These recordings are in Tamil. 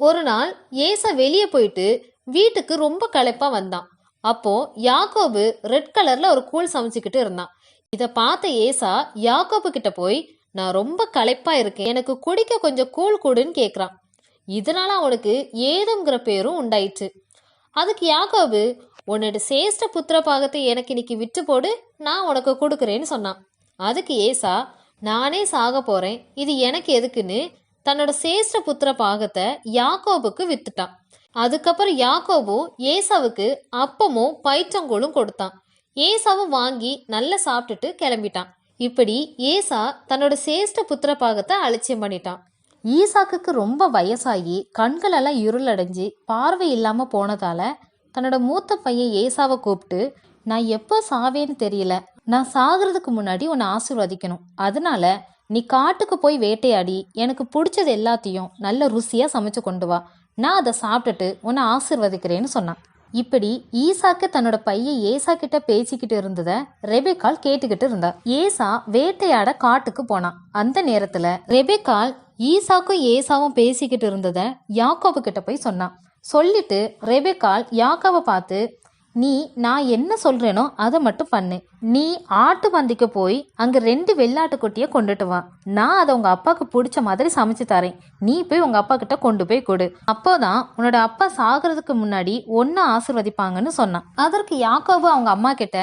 ஒரு நாள் ஏசா வெளியே போயிட்டு வீட்டுக்கு ரொம்ப களைப்பா வந்தான். அப்போ யாக்கோபு ரெட் கலர்ல ஒரு கூழ் சமைச்சுக்கிட்டு இருந்தான். இத பார்த்த ஏசா யாக்கோபு கிட்ட போய், நான் ரொம்ப களைப்பா இருக்கேன், எனக்கு குடிக்க கொஞ்சம் கூழ் கூடுன்னு கேக்குறான். இதனால அவனுக்கு ஏதோங்கிற பேரும் உண்டாயிற்று. அதுக்கு யாக்கோபு, உன்னோட சேஷ்ட புத்திர பாகத்தை எனக்கு இன்னைக்கு விட்டு போடு, நான் உனக்கு கொடுக்குறேன்னு சொன்னான். அதுக்கு ஏசா, நானே சாக போறேன், இது எனக்கு எதுக்குன்னு தன்னோட சேஷ்ட புத்திர பாகத்தை யாக்கோபுக்கு வித்துட்டான். அதுக்கப்புறம் யாக்கோபும் ஏசாவுக்கு அப்பமும் பயிற்றங்கூழும் கொடுத்தான். ஏசாவும் வாங்கி நல்லா சாப்பிட்டுட்டு கிளம்பிட்டான். இப்படி ஏசா தன்னோட சேஷ்ட புத்திர பாகத்தை அலட்சியம் பண்ணிட்டான். ஈசாக்குக்கு ரொம்ப வயசாகி கண்களெல்லாம் இருளடைஞ்சு பார்வை இல்லாம போனதால தன்னோட மூத்த பையன் ஏசாவை கூப்பிட்டு, நான் எப்போ சாவேன்னு தெரியல, நான் சாகிறதுக்கு முன்னாடி உன்னை ஆசீர்வதிக்கணும், அதனால நீ காட்டுக்கு போய் வேட்டையாடி எனக்கு பிடிச்சது எல்லாத்தையும் நல்ல ருசியாக சமைச்சு கொண்டு வா, நான் அதை சாப்பிட்டுட்டு உன்னை ஆசீர்வதிக்கிறேன்னு சொன்னான். இப்படி ஈசாக்கு தன்னோட பையன் ஏசா கிட்ட பேசிக்கிட்டு இருந்தத ரெபேக்கால் கேட்டுக்கிட்டு இருந்தா. ஏசா வேட்டையாட காட்டுக்கு போனான். அந்த நேரத்துல ரெபேக்கால் ஈசாக்கும் ஏசாவும் பேசிக்கிட்டு இருந்தத யாக்கோபு கிட்ட போய் சொன்னான். சொல்லிட்டு ரெபேக்கால் யாக்கோபை பார்த்து, நீ நான் என்ன சொல்றேனோ அதை மட்டும் பண்ணு. நீ ஆட்டு பந்திக்கு போய் அங்க 2 வெள்ளாட்டுக்குட்டியை கொண்டுட்டு வா, நான் அதை உங்க அப்பாவுக்கு பிடிச்ச மாதிரி சமைச்சு தரேன், நீ போய் உங்க அப்பா கிட்ட கொண்டு போய் கொடு, அப்போதான் உன்னோட அப்பா சாகிறதுக்கு முன்னாடி ஒன்னு ஆசிர்வதிப்பாங்கன்னு சொன்னான். அதற்கு யாக்கோபு அவங்க அம்மா கிட்ட,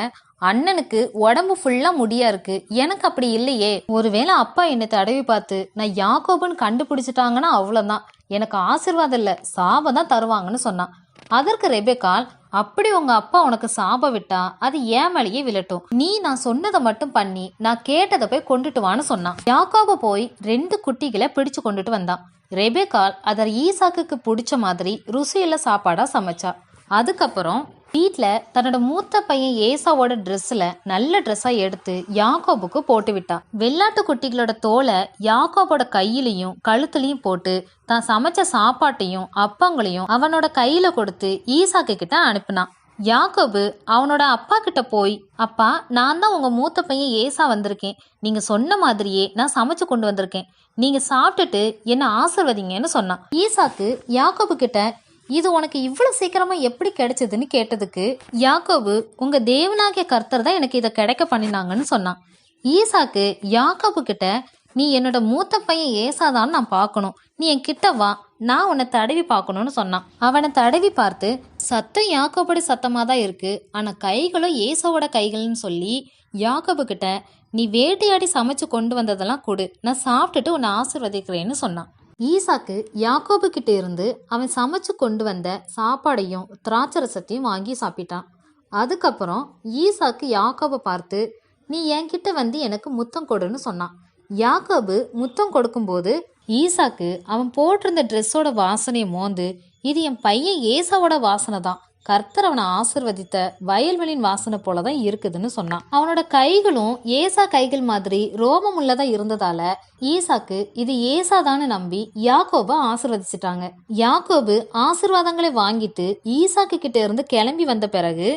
அண்ணனுக்கு உடம்பு ஃபுல்லா முடியா இருக்கு, எனக்கு அப்படி இல்லையே, ஒருவேளை அப்பா என்னை தடவி பார்த்து நான் யாக்கோபுன்னு கண்டுபிடிச்சிட்டாங்கன்னா அவ்வளவுதான், எனக்கு ஆசீர்வாதம் இல்ல சாபம் தான் தருவாங்கன்னு சொன்னான். அதற்கு ரெபேக்கால், அப்படி உங்க அப்பா உனக்கு சாப விட்டா அது ஏன் மேலேயே விழட்டும், நீ நான் சொன்னதை மட்டும் பண்ணி நான் கேட்டதை போய் கொண்டுட்டு வான்னு சொன்னான். யாக்கோபு போய் 2 குட்டிகளை பிடிச்சு கொண்டுட்டு வந்தான். ரெபேக்கால் அதை ஈசாக்குக்கு பிடிச்ச மாதிரி ருசியுள்ள சாப்பாடா சமைச்சா. அதுக்கப்புறம் வீட்டில் தன்னோட மூத்த பையன் ஏசாவோட ட்ரெஸ்ஸில் நல்ல ட்ரெஸ்ஸாக எடுத்து யாக்கோபுக்கு போட்டு விட்டான். வெள்ளாட்டு குட்டிகளோட தோலை யாக்கோபோட கையிலையும் கழுத்துலையும் போட்டு தான் சமைச்ச சாப்பாட்டையும் அப்பங்களையும் அவனோட கையில கொடுத்து ஈசாக்கு கிட்ட அனுப்பினான். யாக்கோபு அவனோட அப்பா கிட்ட போய், அப்பா, நான் தான் உங்க மூத்த பையன் ஏசா வந்திருக்கேன், நீங்க சொன்ன மாதிரியே நான் சமைச்சு கொண்டு வந்திருக்கேன், நீங்க சாப்பிட்டுட்டு என்ன ஆசிர்வதிங்கன்னு சொன்னான். ஈசாக்கு யாக்கோபு கிட்ட, இது உனக்கு இவ்வளவு சீக்கிரமா எப்படி கிடைச்சதுன்னு கேட்டதுக்கு யாக்கோபு, உங்க தேவனாகிய கர்த்தர் தான் எனக்கு இதை கிடைக்க பண்ணினாங்கன்னு சொன்னான். ஈசாக்கு யாக்கோபு கிட்ட, நீ என்னோட மூத்த பையன் ஏசாதான் நான் பார்க்கணும், நீ என் கிட்ட வா, நான் உன்னை தடவி பார்க்கணும்னு சொன்னான். அவனை தடவி பார்த்து, சத்தம் யாக்கோபோட சத்தமாக தான் இருக்கு, ஆனால் கைகளும் ஏசாவோட கைகள்னு சொல்லி யாக்கோபு கிட்ட, நீ வேட்டையாடி சமைச்சு கொண்டு வந்ததெல்லாம் கொடு, நான் சாப்பிட்டுட்டு உன்னை ஆசீர்வதிக்கிறேன்னு சொன்னான். ஈசாக்கு யாக்கோபு கிட்ட இருந்து அவன் சமைச்சு கொண்டு வந்த சாப்பாடையும் திராட்சரசத்தையும் வாங்கி சாப்பிட்டான். அதுக்கப்புறம் ஈசாக்கு யாக்கோபை பார்த்து, நீ என்கிட்ட வந்து எனக்கு முத்தம் கொடுன்னு சொன்னான். யாக்கோபு முத்தம் கொடுக்கும்போது ஈசாக்கு அவன் போட்டிருந்த ட்ரெஸ்ஸோட வாசனையை மோந்து, இது என் பையன் ஏசாவோட வாசனை தான், கர்த்தர் அவனை ஆசிர்வதித்த வயல்வெளியின் வாசனை போலதான் இருக்குதுன்னு சொன்னான். அவனோட கைகளும் ஏசா கைகள் மாதிரி ரோமம் உள்ளதா இருந்ததால ஈசாக்கு இது ஏசாதான்னு நம்பி யாக்கோபை ஆசிர்வதிச்சிட்டாங்க. யாக்கோபு ஆசிர்வாதங்களை வாங்கிட்டு ஈசாக்கு கிட்ட இருந்து கிளம்பி வந்த பிறகு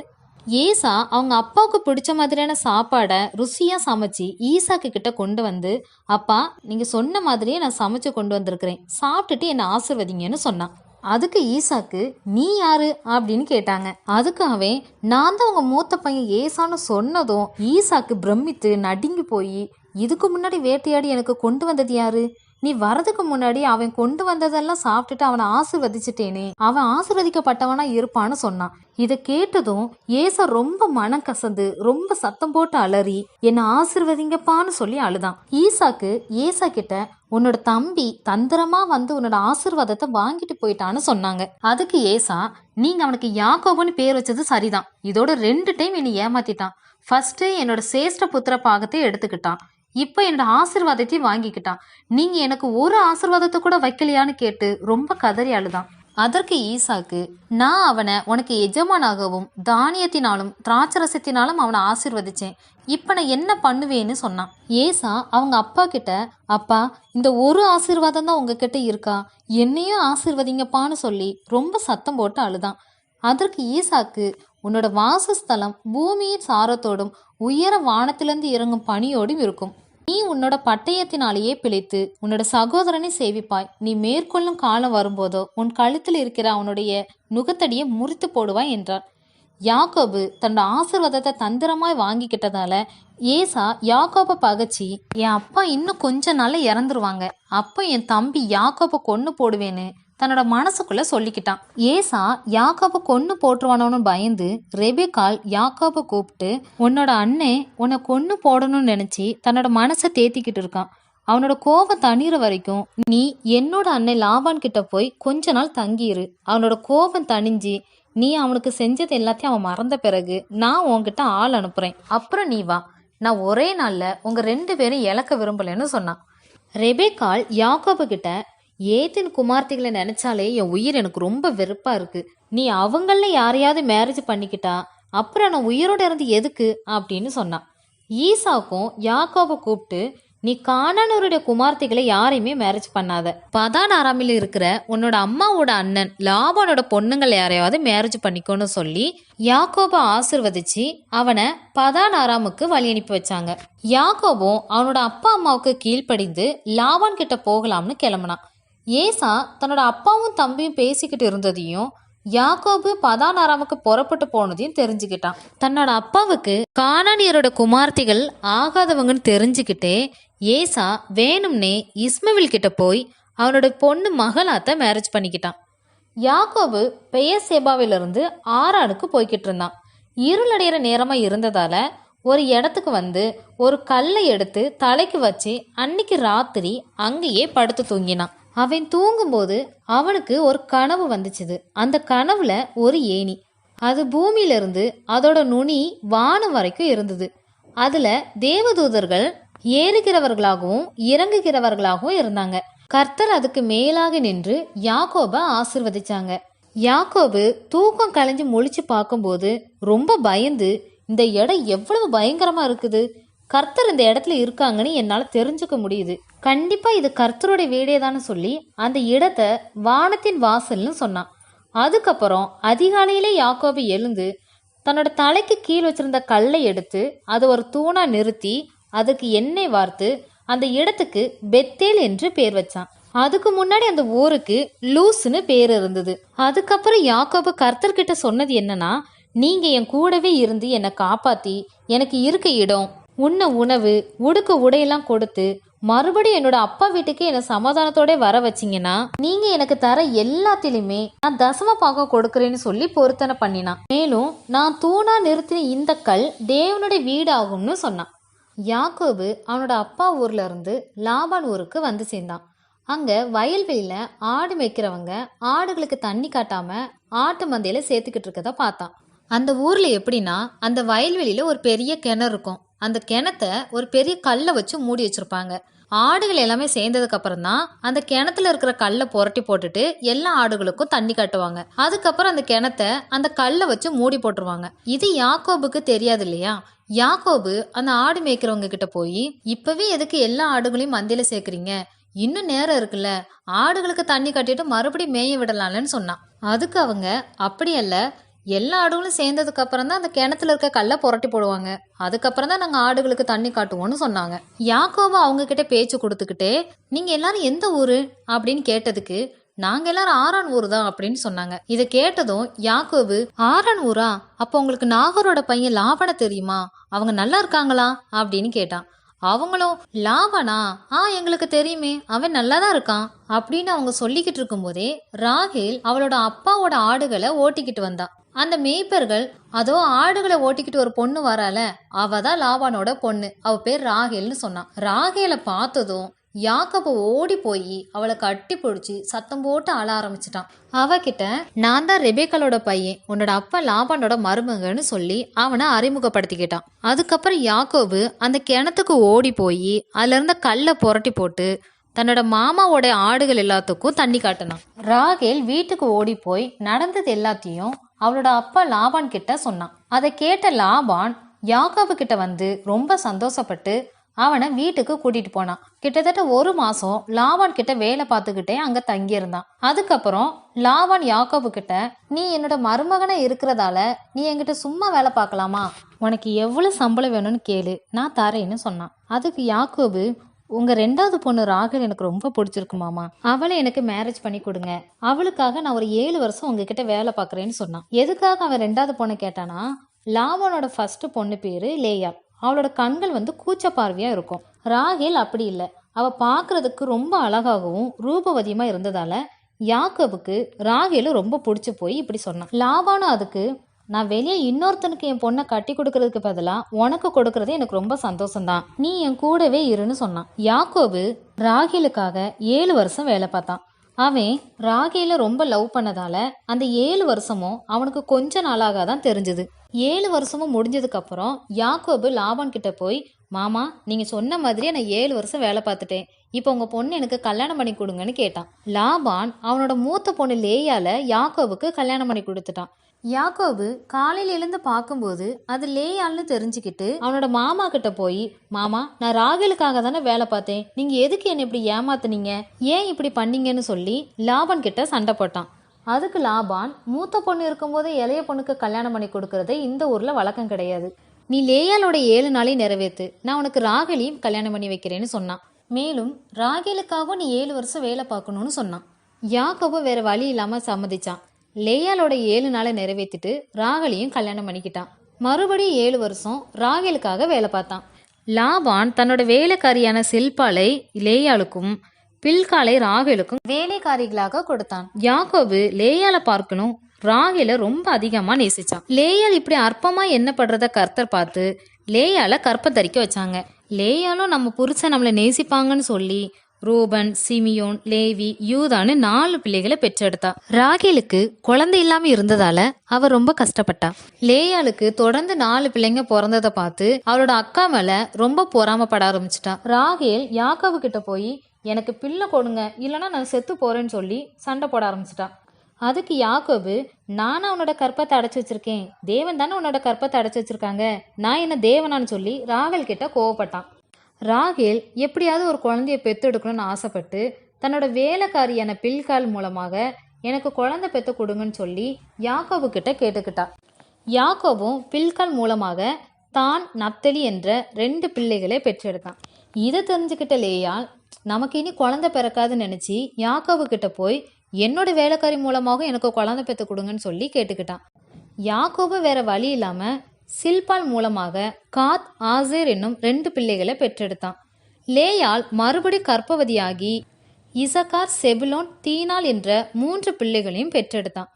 ஏசா அவங்க அப்பாவுக்கு பிடிச்ச மாதிரியான சாப்பாடை ருசியா சமைச்சு ஈசாக்கு கிட்ட கொண்டு வந்து, அப்பா, நீங்க சொன்ன மாதிரியே நான் சமைச்சு கொண்டு வந்திருக்கிறேன், சாப்பிட்டுட்டு என்னை ஆசிர்வதிங்கன்னு சொன்னான். அதுக்கு ஈசாக்கு, நீ யாரு அப்படின்னு கேட்டாங்க. அதுக்கு அவன், நான் தான் உங்க மூத்த பையன் ஏசான்னு சொன்னதும் ஈசாக்கு பிரமித்து நடுங்கி போய், இதுக்கு முன்னாடி வேட்டையாடி எனக்கு கொண்டு வந்தது யாரு, நீ வரதுக்கு முன்னாடி அவன் கொண்டு வந்ததெல்லாம் சாப்பிட்டுட்டு அவனை ஆசிர்வதிச்சிட்டேனே, அவன் ஆசிர்வதிக்கப்பட்டவனா இருப்பான்னு சொன்னான். இதை கேட்டதும் ஏசா ரொம்ப மனம் கசந்து ரொம்ப சத்தம் போட்டு அலறி, என்னை ஆசிர்வதிங்கப்பான்னு சொல்லி அழுதான். ஈசாக்கு ஏசா கிட்ட, உன்னோட தம்பி தந்திரமா வந்து உன்னோட ஆசீர்வாதத்தை வாங்கிட்டு போயிட்டான்னு சொன்னாங்க. அதுக்கு ஏசா, நீங்க அவனுக்கு யாக்கோபுன்னு பேர் வச்சது சரிதான், இதோட 2 டைம் என்னை ஏமாத்திட்டான், ஃபர்ஸ்ட் என்னோட சேஷ்ட புத்திர பாகத்தை எடுத்துக்கிட்டான், இப்ப என்னோட ஆசீர்வாதத்தையும் வாங்கிக்கிட்டான், நீங்க எனக்கு ஒரு ஆசீர்வாதத்தை கூட வைக்கலையான்னு கேட்டு ரொம்ப கதறி அழுதான். அதற்கு ஈசாக்கு, நான் அவனை உனக்கு எஜமானாகவும் தானியத்தினாலும் திராட்சரசத்தினாலும் அவனை ஆசீர்வதிச்சேன், இப்ப நான் என்ன பண்ணுவேன்னு சொன்னான். ஏசா அவங்க அப்பா கிட்ட, அப்பா, இந்த ஒரு ஆசீர்வாதம் தான் உங்ககிட்ட இருக்கா, என்னையும் ஆசீர்வதிங்கப்பான்னு சொல்லி ரொம்ப சத்தம் போட்டு அழுதான். அதற்கு ஈசாக்கு, உன்னோட வாசஸ்தலம் பூமியின் சாரத்தோடும் உயர வானத்திலிருந்து இறங்கும் பனியோடும் இருக்கும், நீ உன்னோட பட்டயத்தினாலேயே பிழைத்து உன்னோட சகோதரனை சேவிப்பாய். நீ மேற்கொள்ளும் காலம் வரும்போதோ உன் கழுத்தில் இருக்கிற அவனுடைய நுகத்தடியை முறித்து போடுவாய் என்றார். யாக்கோபு தன்னோட ஆசீர்வாதத்தை தந்திரமாய் வாங்கிக்கிட்டதால ஏசா யாக்கோபை பகைச்சி, என் அப்பா இன்னும் கொஞ்ச நாள்ல இறந்துருவாங்க, அப்போ என் தம்பி யாக்கோபை கொன்னு போடுவேன்னு தன்னோட மனசுக்குள்ள சொல்லிக்கிட்டான். ஏசா யாக்கோபை கொன்னு போட்டுருவானோன்னு பயந்து ரெபெக்காள் யாக்கோபை கூப்பிட்டு, உன்னோட அண்ணே உன்னை கொன்னு போடணும்னு நினைச்சி தன்னோட மனசை தேத்திக்கிட்டு இருக்கான். அவனோட கோபம் தண்ணீர வரைக்கும் நீ என்னோட அண்ணன் லாபான் கிட்ட போய் கொஞ்ச நாள் தங்கியிரு. அவனோட கோபம் தணிஞ்சு நீ அவனுக்கு செஞ்சது எல்லாத்தையும் அவன் மறந்த பிறகு நான் உன்கிட்ட ஆள் அனுப்புறேன். அப்புறம் நீ வா. நான் ஒரே நாள்ல உங்க 2 பேரும் இழக்க விரும்பலன்னு சொன்னான். ரெபெக்காள் யாக்கோபு கிட்ட, ஏத்தின் குமார்த்திகளை நினைச்சாலே என் உயிர் எனக்கு ரொம்ப வெறுப்பா இருக்கு. நீ அவங்கள யாரையாவது மேரேஜ் பண்ணிக்கிட்டா அப்புறம் நான் உயிரோட இருந்து எதுக்கு அப்படின்னு சொன்னான். ஈசாக்கும் யாக்கோபை கூப்பிட்டு, நீ கானானோருடைய குமார்த்திகளை யாரையுமே மேரேஜ் பண்ணாத. பதான் ஆராமில் இருக்கிற உன்னோட அம்மாவோட அண்ணன் லாபானோட பொண்ணுங்களை யாரையாவது மேரேஜ் பண்ணிக்கோன்னு சொல்லி யாக்கோபை ஆசிர்வதிச்சு அவனை பதான் ஆராமுக்கு வழி அனுப்பி வச்சாங்க. யாக்கோபும் அவனோட அப்பா அம்மாவுக்கு கீழ்ப்படிந்து லாபான் கிட்ட போகலாம்னு கிளம்புனான். ஏசா தன்னோட அப்பாவும் தம்பியும் பேசிக்கிட்டு இருந்ததையும் யாக்கோபு பதான் ஆராமுக்கு புறப்பட்டு போனதையும் தெரிஞ்சுக்கிட்டான். தன்னோட அப்பாவுக்கு கானானியரோட குமார்த்திகள் ஆகாதவங்கன்னு தெரிஞ்சுக்கிட்டே ஏசா வேணும்னே இஸ்மவேல் கிட்ட போய் அவனோட பொண்ணு மகளாத்த மேரேஜ் பண்ணிக்கிட்டான். யாக்கோபு பெயர்சேபாவிலிருந்து ஆரானுக்கு போய்கிட்டு இருந்தான். இருளடைகிற நேரமா இருந்ததால ஒரு இடத்துக்கு வந்து ஒரு கல்லை எடுத்து தலைக்கு வச்சு அன்னைக்கு ராத்திரி அங்கேயே படுத்து தூங்கினான். அவன் தூங்கும்போது அவனுக்கு ஒரு கனவு வந்துச்சுது. அந்த கனவுல ஒரு ஏணி, அது பூமியிலிருந்து அதோட நுனி வானம் வரைக்கும் இருந்தது. அதுல தேவதூதர்கள் ஏறுகிறவர்களாகவும் இறங்குகிறவர்களாகவும் இருந்தாங்க. கர்த்தர் அதுக்கு மேலாக நின்று யாக்கோபை ஆசிர்வதிச்சாங்க. யாக்கோபு தூக்கம் கலைஞ்சு முழிச்சு பார்க்கும்போது ரொம்ப பயந்து, இந்த இடம் எவ்வளவு பயங்கரமா இருக்குது, கர்த்தர் இந்த இடத்துல இருக்காங்கன்னு என்னால் தெரிஞ்சுக்க முடியுது, கண்டிப்பா இது கர்த்தருடைய வீடே தானே சொல்லி அந்த இடத்த வானத்தின் வாசல்னு சொன்னான். அதுக்கப்புறம் அதிகாலையிலே யாக்கோபு எழுந்து தன்னோட தலைக்கு கீழ் வச்சிருந்த கல்லை எடுத்து அதை ஒரு தூணா நிறுத்தி அதுக்கு எண்ணெய் வார்த்து அந்த இடத்துக்கு பெத்தேல் என்று பேர் வச்சான். அதுக்கு முன்னாடி அந்த ஊருக்கு லூஸ்னு பேர் இருந்தது. அதுக்கப்புறம் யாக்கோபு கர்த்தர்கிட்ட சொன்னது என்னன்னா, நீங்க என் கூடவே இருந்து என்னை காப்பாத்தி எனக்கு இருக்க இடம், உண்ண உணவு, உடுக்க உடையெல்லாம் கொடுத்து மறுபடியும் என்னோட அப்பா வீட்டுக்கு என்னை சமாதானத்தோட வர வச்சிங்கன்னா நீங்க எனக்கு தர எல்லாத்திலுமே நான் தசம பாகம் கொடுக்கறேன்னு சொல்லி பொருத்தனை பண்ணினான். மேலும் நான் தூணா நிறுத்தின இந்த கல் தேவனுடைய வீடு ஆகும்னு சொன்னான். யாக்கோபு அவனோட அப்பா ஊர்ல இருந்து லாபான் ஊருக்கு வந்து சேர்ந்தான். அங்க வயல்வெளியில ஆடு மேய்க்கிறவங்க ஆடுகளுக்கு தண்ணி காட்டாம ஆட்டு மந்தையில சேர்த்துக்கிட்டு இருக்கத பார்த்தான். அந்த ஊர்ல எப்படின்னா, அந்த வயல்வெளியில ஒரு பெரிய கிணறு இருக்கும். அந்த கிணத்த ஒரு பெரிய கல்லை வச்சு மூடி வச்சிருப்பாங்க. ஆடுகள் எல்லாமே சேர்ந்ததுக்கு அப்புறம் தான் அந்த கிணத்துல இருக்கிற கல்லை புரட்டி போட்டுட்டு எல்லா ஆடுகளுக்கும் தண்ணி காட்டுவாங்க. அதுக்கப்புறம் அந்த கிணத்த அந்த கல்லை வச்சு மூடி போட்டுருவாங்க. இது யாக்கோபுக்கு தெரியாது இல்லையா. யாக்கோபு அந்த ஆடு மேய்க்கிறவங்க கிட்ட போய், இப்பவே எதுக்கு எல்லா ஆடுகளையும் மந்தையில சேர்க்குறீங்க, இன்னும் நேரம் இருக்குல்ல, ஆடுகளுக்கு தண்ணி கட்டிட்டு மறுபடியும் மேய விடலாம்லன்னு சொன்னான். அதுக்கு அவங்க, அப்படியல்ல, எல்லா ஆடுகளும் சேர்ந்ததுக்கு அப்புறம் தான் அந்த கிணத்துல இருக்க கல்லை புரட்டி போடுவாங்க, அதுக்கப்புறம் தான் நாங்கள் ஆடுகளுக்கு தண்ணி காட்டுவோம்னு சொன்னாங்க. யாக்கோபு அவங்க கிட்ட பேச்சு கொடுத்துக்கிட்டே, நீங்க எல்லாரும் எந்த ஊரு அப்படின்னு கேட்டதுக்கு, நாங்க எல்லாரும் ஆரான் ஊர் தான் அப்படின்னு சொன்னாங்க. இதை கேட்டதும் யாக்கோபு, ஆரான் ஊரா, அப்போ உங்களுக்கு நாகரோட பையன் லாபான தெரியுமா, அவங்க நல்லா இருக்காங்களா அப்படின்னு கேட்டான். அவங்களும், லாபானா, எங்களுக்கு தெரியுமே, அவன் நல்லாதான் இருக்கான் அப்படின்னு அவங்க சொல்லிக்கிட்டு இருக்கும் போதே ராகேல் அவளோட அப்பாவோட ஆடுகளை ஓட்டிக்கிட்டு வந்தா. அந்த மேய்ப்பர்கள், அதோ ஆடுகளை ஓட்டிக்கிட்டு ஒரு பொண்ணு வரால, அவ தான் லாபானோட பொண்ணு, அவ பேர் ராகேல்னு சொன்னான். ராகேலை பார்த்ததும் யாக்கோபு ஓடி போய் அவளை கட்டி பிடிச்சி சத்தம் போட்டு அழ ஆரம்பிச்சிட்டான். அவகிட்ட, நான் தான் ரெபேக்காளோட பையன், உன்னோட அப்பா லாபானோட மருமகன்னு சொல்லி அவனை அறிமுகப்படுத்திக்கிட்டான். அதுக்கப்புறம் யாக்கோபு அந்த கிணத்துக்கு ஓடி போய் அதுல இருந்த கல்லை புரட்டி போட்டு தன்னோட மாமாவோட ஆடுகள் எல்லாத்துக்கும் தண்ணி காட்டினான். ராகேல் வீட்டுக்கு ஓடி போய் நடந்தது எல்லாத்தையும் அவளோட அப்பா லாபான் கிட்ட சொன்னான். அதை கேட்ட லாபான் யாக்கோபு கிட்ட வந்து ரொம்ப சந்தோஷப்பட்டு அவனை வீட்டுக்கு கூட்டிட்டு போனான். கிட்டத்தட்ட 1 மாசம் லாபான் கிட்ட வேலை பார்த்துக்கிட்டே அங்க தங்கி இருந்தான். அதுக்கப்புறம் லாபான் யாக்கோபு கிட்ட, நீ என்னோட மருமகனை இருக்கிறதால நீ என்கிட்ட சும்மா வேலை பார்க்கலாமா, உனக்கு எவ்வளவு சம்பளம் வேணும்னு கேளு, நான் தரேன்னு சொன்னான். அதுக்கு யாக்கோபு, உங்க 2வது பொண்ணு ராகல் எனக்கு ரொம்ப பிடிச்சிருக்கு மாமா, அவளை எனக்கு மேரேஜ் பண்ணி கொடுங்க, அவளுக்காக நான் ஒரு 7 வருஷம் உங்ககிட்ட வேலை பார்க்கறேன்னு சொன்னான். எதுக்காக அவன் 2வது பொண்ணு கேட்டானா, லாபானோட ஃபர்ஸ்ட் பொண்ணு பேரு லேயாள். அவளோட கண்கள் கூச்ச பார்வையா இருக்கும். ராகேல் அப்படி இல்லை, அவ பார்க்கறதுக்கு ரொம்ப அழகாகவும் ரூபவதியமா இருந்ததால யாக்கோபுக்கு ராகேலும் ரொம்ப பிடிச்சி போய் இப்படி சொன்னான். லாபானும் அதுக்கு, நான் வெளியே இன்னொருத்தனுக்கு என் பொண்ணை கட்டி கொடுக்கறதுக்கு பதிலாக உனக்கு கொடுக்கறது எனக்கு ரொம்ப சந்தோஷம்தான், நீ என் கூடவே இருன்னு சொன்னான். யாக்கோபு ராகேலுக்காக 7 வருஷம் வேலை பார்த்தான். அவன் ராகேல ரொம்ப லவ் பண்ணதால அந்த 7 வருஷமும் அவனுக்கு கொஞ்ச நாளாக தான் தெரிஞ்சது. 7 வருஷமும் முடிஞ்சதுக்கு அப்புறம் யாக்கோபு லாபான் கிட்ட போய், மாமா நீங்க சொன்ன மாதிரியே நான் 7 வருஷம் வேலை பார்த்துட்டேன், இப்போ உங்க பொண்ணு எனக்கு கல்யாணம் பண்ணி கொடுங்கன்னு கேட்டான். லாபான் அவனோட மூத்த பொண்ணு லேயால யாக்கோபுக்கு கல்யாணம் பண்ணி கொடுத்துட்டான். யாக்கோபு காலையில எழுந்து பார்க்கும்போது அது லேயால்னு தெரிஞ்சுக்கிட்டு அவனோட மாமா கிட்ட போய், மாமா நான் ராகேலுக்காக தானே வேலை பார்த்தேன், நீங்க எதுக்கு என்ன இப்படி ஏமாத்துனீங்க, ஏன் இப்படி பண்ணீங்கன்னு சொல்லி லாபான் கிட்ட சண்டை போட்டான். அதுக்கு லாபான், மூத்த பொண்ணு இருக்கும்போதே இளைய பொண்ணுக்கு கல்யாணம் பண்ணி கொடுக்கறது இந்த ஊர்ல வழக்கம் கிடையாது, நீ லேயாலோட 7 நாளையும் நிறைவேற்று, நான் உனக்கு ராகேலையும் கல்யாணம் பண்ணி வைக்கிறேன்னு சொன்னான். மேலும் ராகேலுக்காகவும் நீ 7 வருஷம் வேலை பார்க்கணும்னு சொன்னான். யாக்கோபு வேற வழி இல்லாம சம்மதிச்சான். லேயாலோட 7 நாளை நிறைவேற்றிட்டு ராகேலையும் கல்யாணம் பண்ணிக்கிட்டான். மறுபடியும் 7 வருஷம் ராகேலுக்காக வேலை பார்த்தான். லாபான் தன்னோட வேலைக்காரியான சில்பாலை லேயாளுக்கும் பில்காலை ராகேலுக்கும் வேலைக்காரிகளாக கொடுத்தான். யாக்கோபு லேயாலை பார்க்கணும், ராகேலை ரொம்ப அதிகமா நேசிச்சான். லேயால் இப்படி அற்பமா எண்ணப்படுறத கர்த்தர் பார்த்து லேயாலை கற்பம் தரிக்க வச்சாங்க. லேயாலும் நம்ம புருஷன் நம்மளை நேசிப்பாங்கன்னு சொல்லி ரூபன், சிமியோன், லேவி, யூதான்னு 4 பிள்ளைகளை பெற்றெடுத்தா. ராகேலுக்கு குழந்தை இல்லாம இருந்ததால அவ ரொம்ப கஷ்டப்பட்டா. லேயாளுக்கு தொடர்ந்து 4 பிள்ளைங்க பிறந்ததை பார்த்து அவளோட அக்கா மேல ரொம்ப பொறாமப்பட ஆரம்பிச்சிட்டா. ராகேல் யாக்கோபு கிட்ட போய், எனக்கு பிள்ளை கொடுங்க இல்லைன்னா நான் செத்து போறேன்னு சொல்லி சண்டை போட ஆரம்பிச்சிட்டா. அதுக்கு யாக்கோபு, நானும் உன்னோட கற்பத்தை அடைச்சி வச்சிருக்கேன், தேவன் தானே உன்னோட கற்பத்தை அடைச்சி வச்சிருக்காங்க, நான் என்ன தேவனான்னு சொல்லி ராகேல் கிட்ட கோவப்பட்டான். ராகேல் எப்படியாவது ஒரு குழந்தைய பெற்றெடுக்கணும்னு ஆசைப்பட்டு தன்னோட வேலைக்காரியான பில்கால் மூலமாக எனக்கு குழந்தை பெற்று கொடுங்கன்னு சொல்லி யாக்கோபு கிட்ட கேட்டுக்கிட்டா. யாக்கோபும் பில்கால் மூலமாக தான், நப்தலி என்ற 2 பிள்ளைகளை பெற்றெடுத்தான். இதை தெரிஞ்சுக்கிட்ட லேயால், நமக்கு இனி குழந்தை பிறக்காதுன்னு நினைச்சு யாக்கோபு கிட்ட போய், என்னோட வேலைக்காரி மூலமாக எனக்கு குழந்தை பெற்று கொடுங்கன்னு சொல்லி கேட்டுக்கிட்டான். யாக்கோபு வேற வழி இல்லாம சில்பால் மூலமாக காத், ஆசேர் என்னும் 2 பிள்ளைகளை பெற்றெடுத்தான். லேயால் மறுபடி கர்ப்பவதியாகி இசக்கார், செபுலோன், தீனாள் என்ற 3 பிள்ளைகளையும் பெற்றெடுத்தான்.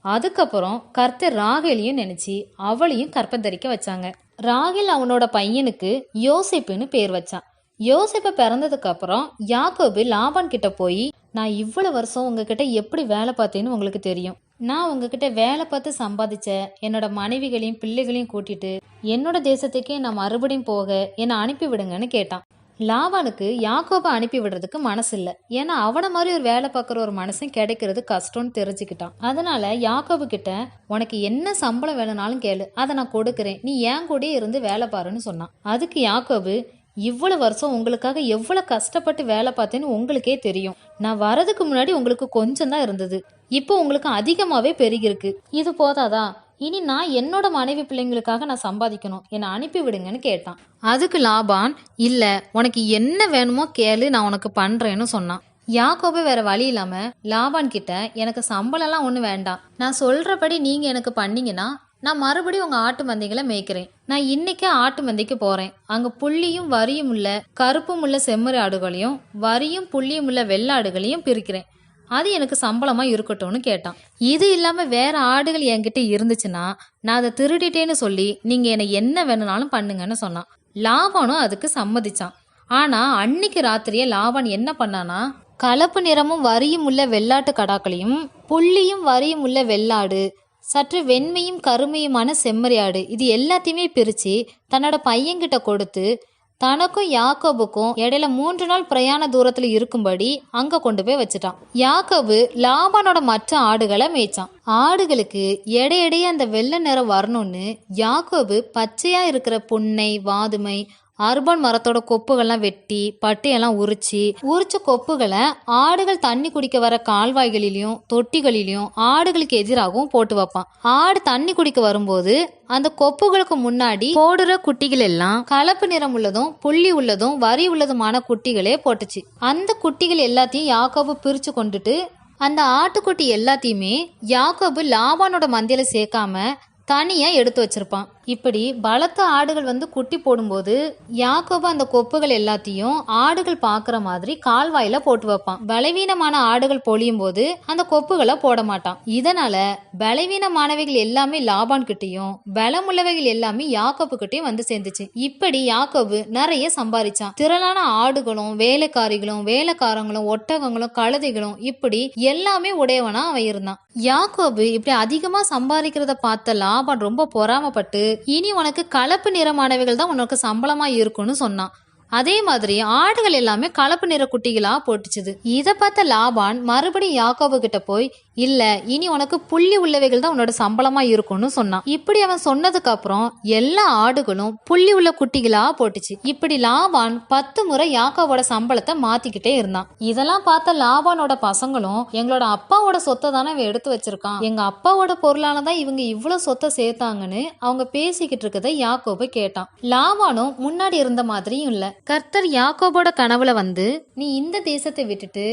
அதுக்கப்புறம் கர்த்தர் ராகேலையும் நினைச்சு அவளையும் கற்பம் தரிக்க வச்சாங்க. ராகேல் அவனோட பையனுக்கு யோசேப்புன்னு பேர் வச்சான். யோசேப்பு பிறந்ததுக்கு அப்புறம் யாக்கோபு லாபான் கிட்ட போய், நான் இவ்வளவு வருஷம் உங்ககிட்ட எப்படி வேலை பார்த்தேன்னு உங்களுக்கு தெரியும், நான் உங்ககிட்ட வேலை பார்த்து சம்பாதிச்ச என்னோட மனைவிகளையும் பிள்ளைகளையும் கூட்டிட்டு என்னோட தேசத்துக்கே நான் மறுபடியும் போக என்னை அனுப்பி விடுங்கன்னு கேட்டான். லாபானுக்கு யாக்கோபை அனுப்பி விடுறதுக்கு மனசு இல்லை, ஏன்னா அவனை மாதிரி ஒரு வேலை பார்க்குற ஒரு மனுஷன் கிடைக்கிறது கஷ்டம்னு தெரிஞ்சுக்கிட்டான். அதனால யாக்கோபு கிட்ட, உனக்கு என்ன சம்பளம் வேணும்னாலும் கேளு, அதை நான் கொடுக்குறேன், நீ என் கூடயே இருந்து வேலை பாருன்னு சொன்னான். அதுக்கு யாக்கோபு, இவ்வளவு வருஷம் உங்களுக்காக எவ்வளவு கஷ்டப்பட்டு வேலை பார்த்தேன்னு உங்களுக்கே தெரியும், நான் வரதுக்கு முன்னாடி உங்களுக்கு கொஞ்சம் தான் இருந்தது, இப்போ உங்களுக்கு அதிகமாவே பெருகிருக்கு, இது போதாதா, இனி நான் என்னோட மனைவி பிள்ளைங்களுக்காக நான் சம்பாதிக்கணும், என்னை அனுப்பி விடுங்கன்னு கேட்டான். அதுக்கு லாபான், இல்ல உனக்கு என்ன வேணுமோ கேளு, நான் உனக்கு பண்றேன்னு சொன்னான். யாக்கோபு வேற வழி இல்லாம லாபான் கிட்ட, எனக்கு சம்பளம்லாம் ஒண்ணு வேண்டாம், நான் சொல்றபடி நீங்க எனக்கு பண்ணீங்கன்னா நான் மறுபடியும் உங்க ஆட்டு மந்தைகளை மேய்க்கிறேன், நான் இன்னைக்கே ஆட்டு மந்தைக்கு போறேன், அங்க புள்ளியும் வரியும் உள்ள கருப்பும் உள்ள செம்மறி ஆடுகளையும் வரியும் புள்ளியும் உள்ள வெள்ளாடுகளையும் பிரிக்கிறேன், அது எனக்கு சம்பளமா இருக்கட்டும்னு கேட்டான். இது இல்லாம வேற ஆடுகள் என்கிட்ட இருந்துச்சுன்னா நான் அதை திருடிட்டேன்னு சொல்லி நீங்க என்னை என்ன வேணும்னாலும் பண்ணுங்கன்னு சொன்னான். லாபானும் அதுக்கு சம்மதிச்சான். ஆனா அன்னைக்கு ராத்திரியே லாபான் என்ன பண்ணானா, கலப்பு நிறமும் வரியும் உள்ள வெள்ளாட்டு கடாக்களையும் புள்ளியும் வரியும் உள்ள வெள்ளாடு, சற்று வெண்மையும் கருமையுமான செம்மறியாடு, இது எல்லாத்தையுமே பிரிச்சு தன்னோட பையன்கிட்ட கொடுத்து தனக்கும் யாக்கோபுக்கும் இடையில 3 நாள் பிரயாண தூரத்துல இருக்கும்படி அங்க கொண்டு போய் வச்சுட்டான். யாக்கோபு லாபானோட மற்ற ஆடுகளை மேய்ச்சான். ஆடுகளுக்கு எடையிடையே அந்த வெள்ளை நிறம் வரணும்னு யாக்கோபு பச்சையா இருக்கிற புன்னை, வாதுமை, அர்பன் மரத்தோட கொப்புகள்லாம் வெட்டி பட்டையெல்லாம் உரிச்ச கொப்புகளை ஆடுகள் தண்ணி குடிக்க வர கால்வாய்களிலும் தொட்டிகளிலும் ஆடுகளுக்கு எதிராகவும் போட்டு வைப்பான். ஆடு தண்ணி குடிக்க வரும்போது அந்த கொப்புகளுக்கு முன்னாடி போடுற குட்டிகள் எல்லாம் கலப்பு நிறம் உள்ளதும் புள்ளி உள்ளதும் வரி உள்ளதுமான குட்டிகளே போட்டுச்சு. அந்த குட்டிகள் எல்லாத்தையும் யாக்கோபு பிரிச்சு கொண்டுட்டு அந்த ஆட்டுக்குட்டி எல்லாத்தையுமே யாக்கோபு லாபானோட மந்தையில சேர்க்காம தனியா எடுத்து வச்சிருப்பான். இப்படி பலத்த ஆடுகள் குட்டி போடும்போது யாக்கோபு அந்த கொப்புகள் எல்லாத்தையும் ஆடுகள் பாக்குற மாதிரி கால்வாயில போட்டு வைப்பான். பலவீனமான ஆடுகள் பொழியும் போது அந்த கொப்புகளை போட மாட்டான். இதனால பலவீனமானவைகள் எல்லாமே லாபான் கிட்டையும் பலமுள்ளவைகள் எல்லாமே யாக்கோபு கிட்டையும் சேர்ந்துச்சு. இப்படி யாக்கோபு நிறைய சம்பாதிச்சான். திரளான ஆடுகளும் வேலைக்காரிகளும் வேலைக்காரங்களும் ஒட்டகங்களும் கழுதைகளும் இப்படி எல்லாமே உடையவனா அவன் இருந்தான். யாக்கோபு இப்படி அதிகமா சம்பாதிக்கிறத பார்த்த லாபான் ரொம்ப பொறாமப்பட்டு இனி உனக்கு கலப்பு நிறமானவைகள் தான் உனக்கு சம்பளமா இருக்கும்னு சொன்னான். அதே மாதிரி ஆடுகள் எல்லாமே கலப்பு நிற குட்டிகளா போட்டுச்சுது. இதை பார்த்த லாபான் மறுபடியும் யாக்கோபு கிட்ட போய் இல்ல இனி உனக்கு புள்ளி உள்ளவைகள் தான் உன்னோட சம்பளமா இருக்கும்னு சொன்னான். இப்படி அவன் சொன்னதுக்கு அப்புறம் எல்லா ஆடுகளும் புள்ளி உள்ள குட்டிகளா போட்டுச்சு. இப்படி லாபான் 10 முறை யாக்கோவோட சம்பளத்தை மாத்திக்கிட்டே இருந்தான். இதெல்லாம் பார்த்த லாபானோட பசங்களும் எங்களோட அப்பாவோட சொத்தை தானே இவன் எடுத்து வச்சிருக்கான், எங்க அப்பாவோட பொருளானதான் இவங்க இவ்வளவு சொத்தை சேர்த்தாங்கன்னு அவங்க பேசிக்கிட்டு இருக்கதை யாக்கோபு கேட்டான். லாபானும் முன்னாடி இருந்த மாதிரியும் இல்ல. கர்த்தர் யாக்கோபோட கனவுல நீ இந்த தேசத்தை விட்டுட்டு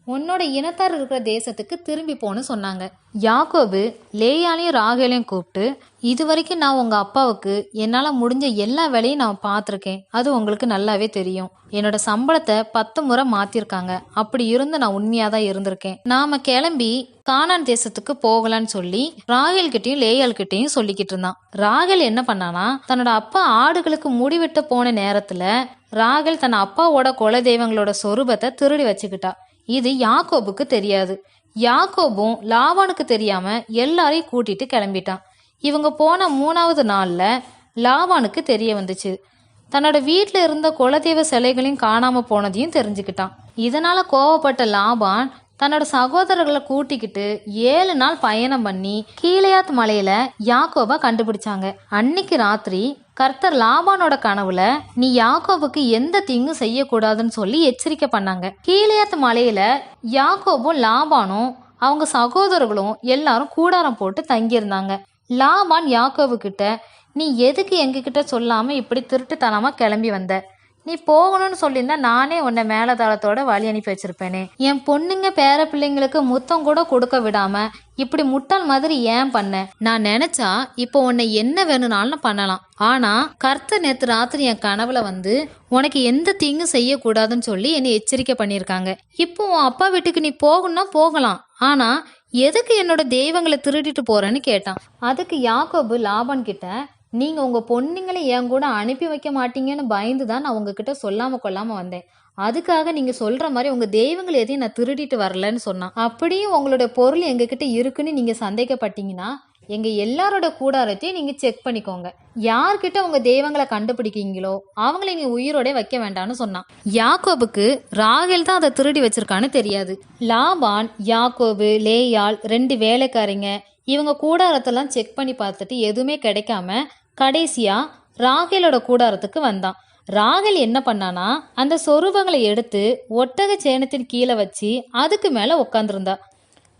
உன்னோட இனத்தார் இருக்கிற தேசத்துக்கு திரும்பி போன்னு சொன்னாங்க. யாக்கோபு லேயாலையும் ராகேலையும் கூப்பிட்டு இது வரைக்கும் நான் உங்க அப்பாவுக்கு என்னால முடிஞ்ச எல்லா வேலையும் நான் பார்த்துருக்கேன், அது உங்களுக்கு நல்லாவே தெரியும். என்னோட சம்பளத்தை 10 முறை மாத்திருக்காங்க, அப்படி இருந்து நான் உண்மையாதான் இருந்திருக்கேன். நாம கிளம்பி கானான் தேசத்துக்கு போகலான்னு சொல்லி ராகேல் கிட்டையும் லேயால் கிட்டையும் சொல்லிக்கிட்டு இருந்தான். ராகேல் என்ன பண்ணானா தன்னோட அப்பா ஆடுகளுக்கு முடிவிட்டு போன நேரத்துல ராகேல் தன் அப்பாவோட குல தெய்வங்களோட சொரூபத்தை திருடி வச்சுக்கிட்டா. இது யாக்கோபுக்கு தெரியாது. யாக்கோபும் லாபானுக்கு தெரியாம எல்லாரையும் கூட்டிட்டு கிளம்பிட்டான். இவங்க போன 3வது நாள்ல லாபானுக்கு தெரிய வந்துச்சு. தன்னோட வீட்டுல இருந்த குலதெய்வ சிலைகளையும் காணாம போனதையும் தெரிஞ்சுக்கிட்டான். இதனால கோவப்பட்ட லாபான் தன்னோட சகோதரர்களை கூட்டிக்கிட்டு 7 நாள் பயணம் பண்ணி கீலேயாத் மலையில யாக்கோப கண்டுபிடிச்சாங்க. அன்னைக்கு ராத்திரி கர்த்தர் லாபானோட கனவுல நீ யாக்கோபுக்கு எந்த தீங்கும் செய்யக்கூடாதுன்னு சொல்லி எச்சரிக்கை பண்ணாங்க. கீலேயாத் மலையில யாக்கோபும் லாபானும் அவங்க சகோதரர்களும் எல்லாரும் கூடாரம் போட்டு தங்கியிருந்தாங்க. லாபான் யாக்கோபு கிட்ட நீ எதுக்கு எங்ககிட்ட சொல்லாம இப்படி திருட்டுத்தனமா கிளம்பி வந்த? நீ போகணும்னு சொல்லியிருந்தா நானே உன்னை மேலதாளத்தோட வழி அனுப்பி வச்சிருப்பேனே. என் பொண்ணுங்க பேர பிள்ளைங்களுக்கு முத்தம் கூட கொடுக்க விடாம இப்படி முட்டாள் மாதிரி ஏன் பண்ண? நான் நினைச்சா இப்போ உன்னை என்ன வேணும்னாலும் பண்ணலாம். ஆனா கர்த்தர் நேத்து ராத்திரி என் கனவுல உனக்கு எந்த தீங்கும் செய்யக்கூடாதுன்னு சொல்லி என்னை எச்சரிக்கை பண்ணியிருக்காங்க. இப்போ உன் அப்பா வீட்டுக்கு நீ போகணும்னா போகலாம், ஆனா எதுக்கு என்னோட தெய்வங்களை திருடிட்டு போறேன்னு கேட்டான். அதுக்கு யாக்கோபு லாபான் கிட்ட நீங்க உங்க பொண்ணுங்களை என் கூட அனுப்பி வைக்க மாட்டீங்கன்னு பயந்துதான் நான் உங்ககிட்ட சொல்லாம கொள்ளாம வந்தேன். அதுக்காக நீங்க சொல்ற மாதிரி உங்க தெய்வங்கள் எதையும் நான் திருடிட்டு வரலன்னு சொன்னான். அப்படியும் உங்களோட பொருள் எங்ககிட்ட இருக்குன்னு நீங்க சந்தேகப்பட்டீங்கன்னா எங்க எல்லாரோட கூடாரத்தையும் நீங்க செக் பண்ணிக்கோங்க. யார்கிட்ட உங்க தெய்வங்களை கண்டுபிடிக்கீங்களோ அவங்களை நீ உயிரோட வைக்க வேண்டாம்னு சொன்னான். யாக்கோபுக்கு ராகேல் தான் அதை திருடி வச்சிருக்கான்னு தெரியாது. லாபான் யாக்கோபு லேயால் 2 வேலைக்காரங்க இவங்க கூடாரத்தெல்லாம் செக் பண்ணி பார்த்துட்டு எதுவுமே கிடைக்காம கடைசியா ராகேலோட கூடாரத்துக்கு வந்தான். ராகேல் என்ன பண்ணானா அந்த சொரூபங்களை எடுத்து ஒட்டக சேனத்தின் கீழே வச்சு அதுக்கு மேல உட்காந்துருந்தா.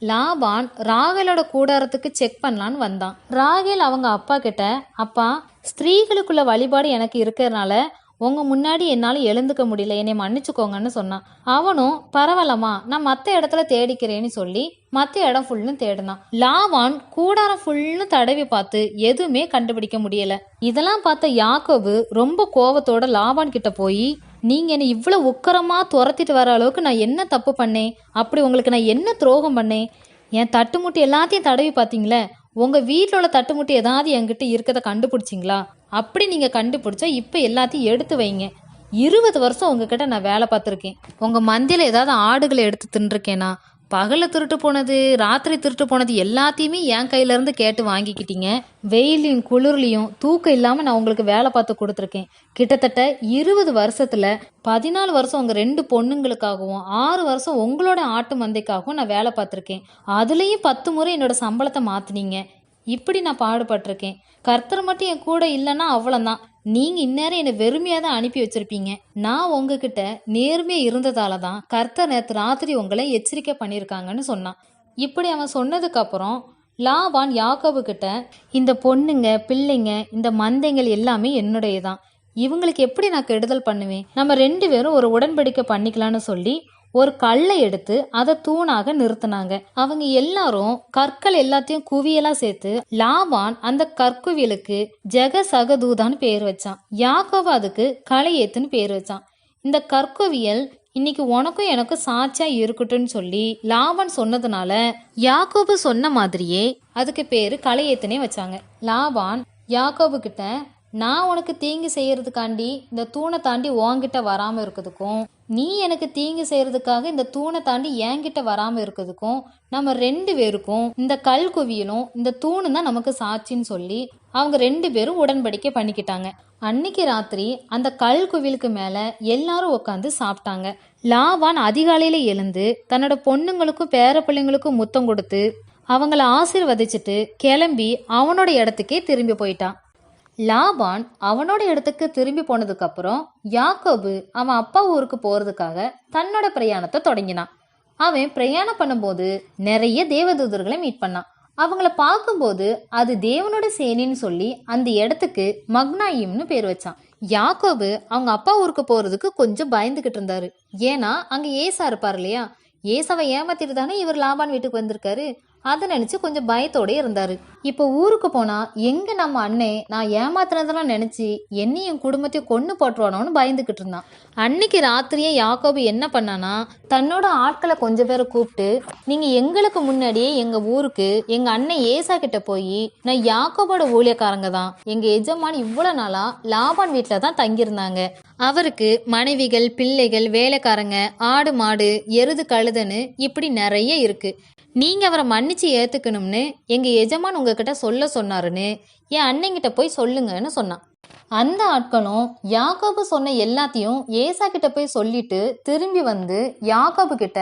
லாபான் ராகேலோட கூடாரத்துக்கு செக் பண்ணலான்னு வந்தான். ராகேல் அவங்க அப்பா கிட்ட அப்பா ஸ்திரீகளுக்குள்ள வழிபாடு எனக்கு இருக்கிறதுனால உங்க முன்னாடி என்னால எழுந்துக்க முடியல, என்னை மன்னிச்சுக்கோங்கன்னு சொன்னான். அவனும் பரவாயில்லம்மா நான் மற்ற இடத்துல தேடிக்கிறேன்னு சொல்லி மற்ற இடம் ஃபுல்லும் தேடினான். லாபான் கூடாரம் ஃபுல்லும் தடவி பார்த்து எதுவுமே கண்டுபிடிக்க முடியல. இதெல்லாம் பார்த்த யாக்கோபு ரொம்ப கோவத்தோட லாபான் கிட்ட போய் நீங்க என்ன இவ்வளவு உக்கரமா துரத்திட்டு வர அளவுக்கு நான் என்ன தப்பு பண்ணேன்? அப்படி உங்களுக்கு நான் என்ன துரோகம் பண்ணேன்? என் தட்டுமுட்டி எல்லாத்தையும் தடவி பார்த்தீங்களே, உங்க வீட்டில் உள்ள தட்டுமுட்டி ஏதாவது என்கிட்ட இருக்கிறத கண்டுபிடிச்சிங்களா? அப்படி நீங்க கண்டுபிடிச்சா இப்ப எல்லாத்தையும் எடுத்து வைங்க. 20 வருஷம் உங்ககிட்ட நான் வேலை பார்த்துருக்கேன். உங்க மந்தியில ஏதாவது ஆடுகளை எடுத்து தின்றுருக்கேனா? பகல்ல திருட்டு போனது ராத்திரி திருட்டு போனது எல்லாத்தையுமே என் கையில இருந்து கேட்டு வாங்கிக்கிட்டீங்க. வெயிலையும் குளிர்லையும் தூக்கம் இல்லாம நான் உங்களுக்கு வேலை பார்த்து கொடுத்துருக்கேன். கிட்டத்தட்ட 20 வருஷத்துல 14 வருஷம் உங்க 2 பொண்ணுங்களுக்காகவும் 6 வருஷம் உங்களோட ஆட்டு மந்தைக்காகவும் நான் வேலை பார்த்துருக்கேன். அதுலயும் 10 முறை என்னோட சம்பளத்தை மாத்தினீங்க. இப்படி நான் பாடுபட்டிருக்கேன். கர்த்தர் மட்டும் என் கூட இல்லைன்னா அவ்வளவுதான். நீங்க இந்நேரம் என்னை வெறுமையாக தான் அனுப்பி வச்சிருப்பீங்க. நான் உங்ககிட்ட நேர்மையா இருந்ததால தான் கர்த்தர் நேற்று ராத்திரி உங்களை எச்சரிக்கை பண்ணியிருக்காங்கன்னு சொன்னான். இப்படி அவன் சொன்னதுக்கு அப்புறம் லாபான் யாக்கோபு கிட்ட, இந்த பொண்ணுங்க பிள்ளைங்க இந்த மந்தைங்கள் எல்லாமே என்னுடையதான், இவங்களுக்கு எப்படி நான் கெடுதல் பண்ணுவேன், நம்ம 2 பேரும் ஒரு உடன்படிக்கை பண்ணிக்கலான்னு சொல்லி ஒரு கல்லை எடுத்து அதை தூணாக நிறுத்தினாங்க. அவங்க எல்லாரும் கற்கள் எல்லாத்தையும் குவியலா சேர்த்து லாபான் அந்த கற்குவியலுக்கு ஜெக சகதூதான்னு பேர் வச்சான். யாக்கோபு அதுக்கு களையேத்துன்னு பேர் வச்சான். இந்த கற்குவியல் இன்னைக்கு உனக்கும் எனக்கும் சாட்சியா இருக்கட்டும்னு சொல்லி லாபான் சொன்னதுனால யாக்கோபு சொன்ன மாதிரியே அதுக்கு பேரு களையேத்துனே வச்சாங்க. லாபான் யாக்கோபு கிட்ட, நான் உனக்கு தீங்கு செய்யறதுக்காண்டி இந்த தூணை தாண்டி உன்கிட்ட வராம இருக்கிறதுக்கும், நீ எனக்கு தீங்கு செய்யறதுக்காக இந்த தூணை தாண்டி என்கிட்ட வராம இருக்கிறதுக்கும், நம்ம 2 பேருக்கும் இந்த கல் குவியலும் இந்த தூணு தான் நமக்கு சாட்சின்னு சொல்லி அவங்க 2 பேரும் உடன்படிக்கை பண்ணிக்கிட்டாங்க. அன்னைக்கு ராத்திரி அந்த கல் குவியலுக்கு மேல எல்லாரும் உட்காந்து சாப்பிட்டாங்க. லாபான் அதிகாலையில எழுந்து தன்னோட பொண்ணுங்களுக்கும் பேர பிள்ளைங்களுக்கும் முத்தம் கொடுத்து அவங்கள ஆசீர்வதிச்சுட்டு கிளம்பி அவனோட இடத்துக்கே திரும்பி போயிட்டான். லாபான் அவனோட இடத்துக்கு திரும்பி போனதுக்கு அப்புறம் யாக்கோபு அவன் அப்பா ஊருக்கு போறதுக்காக தன்னோட பிரயாணத்தை தொடங்கினான். அவன் பிரயாணம் பண்ணும்போது நிறைய தேவதூதர்களை மீட் பண்ணான். அவங்கள பார்க்கும்போது அது தேவனோட சேனின்னு சொல்லி அந்த இடத்துக்கு மக்னாயிம்னு பேர் வச்சான். யாக்கோபு அவங்க அப்பா ஊருக்கு போறதுக்கு கொஞ்சம் பயந்துகிட்டு இருந்தாரு. ஏன்னா அங்க ஏசா இருப்பார் இல்லையா, ஏசாவை ஏமாத்திட்டு தானே இவர் லாபான் வீட்டுக்கு வந்திருக்காரு. அதை நினைச்சு கொஞ்சம் பயத்தோட இருந்தாரு. இப்போ ஊருக்கு போனா எங்க நம்ம அண்ணே நான் ஏமாத்தினதெல்லாம் நினைச்சு என்னையும் குடும்பத்தையும் கொன்னு போட்டுருவானோன்னு பயந்துகிட்டு இருந்தான். அன்னைக்கு ராத்திரியே யாக்கோபு என்ன பண்ணானா, தன்னோட ஆட்களை கொஞ்சம் பேரை கூப்பிட்டு, நீங்க எங்களுக்கு முன்னாடியே எங்க ஊருக்கு எங்க அண்ணன் ஏசா கிட்ட போய், நான் யாக்கோபோட ஊழியக்காரங்க தான், எங்க எஜமான் இவ்வளவு நாளா லாபான் வீட்டுல தான் தங்கியிருந்தாங்க, அவருக்கு மனைவிகள் பிள்ளைகள் வேலைக்காரங்க ஆடு மாடு எருது கழுதன்னு இப்படி நிறைய இருக்கு, நீங்க அவரை மன்னிச்சு ஏத்துக்கணும்னு எங்க எஜமான் உங்ககிட்ட சொல்ல சொன்னாருன்னு என் அண்ணங்கிட்ட போய் சொல்லுங்கன்னு சொன்னான். அந்த ஆட்களும் யாக்கோபு சொன்ன எல்லாத்தையும் ஏசா கிட்ட போய் சொல்லிட்டு திரும்பி வந்து யாக்கோபு கிட்ட,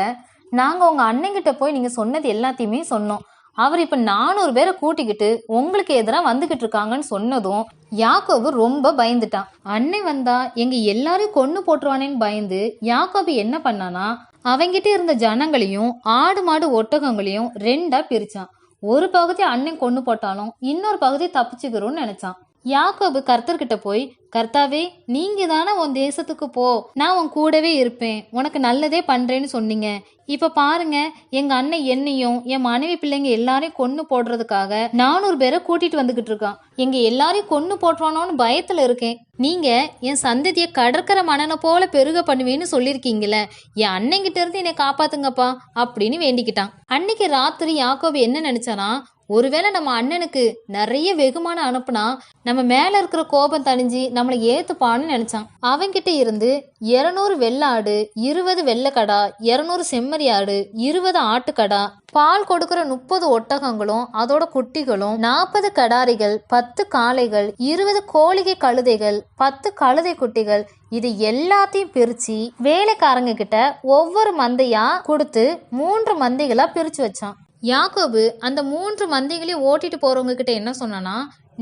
நாங்க உங்க அண்ணங்கிட்ட போய் நீங்க சொன்னது எல்லாத்தையுமே சொன்னோம், அவர் இப்ப 400 பேரை கூட்டிக்கிட்டு உங்களுக்கு எதிராக வந்துகிட்டு இருக்காங்கன்னு சொன்னதும் யாக்கோபு ரொம்ப பயந்துட்டான். அண்ணன் வந்தா எங்க எல்லாரையும் கொன்னு போட்டுருவானேன்னு பயந்து யாக்கோபு என்ன பண்ணானா, அவங்கிட்ட இருந்த ஜனங்களையும் ஆடு மாடு ஒட்டகங்களையும் 2ஆ பிரிச்சான். ஒரு பகுதி அண்ணன் கொன்னு போட்டாலும் இன்னொரு பகுதி தப்பிச்சுக்கிறோன்னு நினைச்சான். யாக்கோபு கர்த்தர்கிட்ட போய், கர்த்தாவே நீங்க தானே உன் தேசத்துக்கு போ, நான் உன் கூடவே இருப்பேன், உனக்கு நல்லதே பண்றேன்னு சொன்னீங்க, இப்ப பாருங்க எங்க அண்ணன் என்னையும் என் மனைவி பிள்ளைங்க எல்லாரையும் கொன்னு போடுறதுக்காக 400 பேரை கூட்டிட்டு வந்துகிட்டு இருக்கான், எங்க எல்லாரையும் கொன்னு போட்டுவானோன்னு பயத்துல இருக்கேன், நீங்க என் சந்ததியை கடற்கரை மணனை போல பெருக பண்ணுவேன்னு சொல்லியிருக்கீங்களே, என் அண்ணங்கிட்ட இருந்து என்னை காப்பாத்துங்கப்பா அப்படின்னு வேண்டிக்கிட்டான். அன்னைக்கு ராத்திரி யாக்கோபு என்ன நினைச்சானா, ஒருவேளை நம்ம அண்ணனுக்கு நிறைய வெகுமானம் அனுப்புனா நம்ம மேல இருக்கிற கோபம் தணிஞ்சு நம்மளை ஏத்துப்பான்னு நினைச்சான். அவன்கிட்ட இருந்து 200 வெள்ளாடு 20 வெள்ளைக்கடா 200 செம்மறி ஆடு 20 ஆட்டுக்கடா பால் கொடுக்கிற 30 ஒட்டகங்களும் அதோட குட்டிகளும் 40 கடாரிகள் 10 காளைகள் 20 கோழிகை கழுதைகள் 10 கழுதை குட்டிகள் இது எல்லாத்தையும் பிரிச்சு வேலைக்காரங்க கிட்ட ஒவ்வொரு மந்தையா கொடுத்து 3 மந்தைகளா பிரிச்சு வச்சான். யாக்கோபு அந்த 3 மந்தைகளையும் ஓட்டிட்டு போறவங்க கிட்ட என்ன சொன்னானா,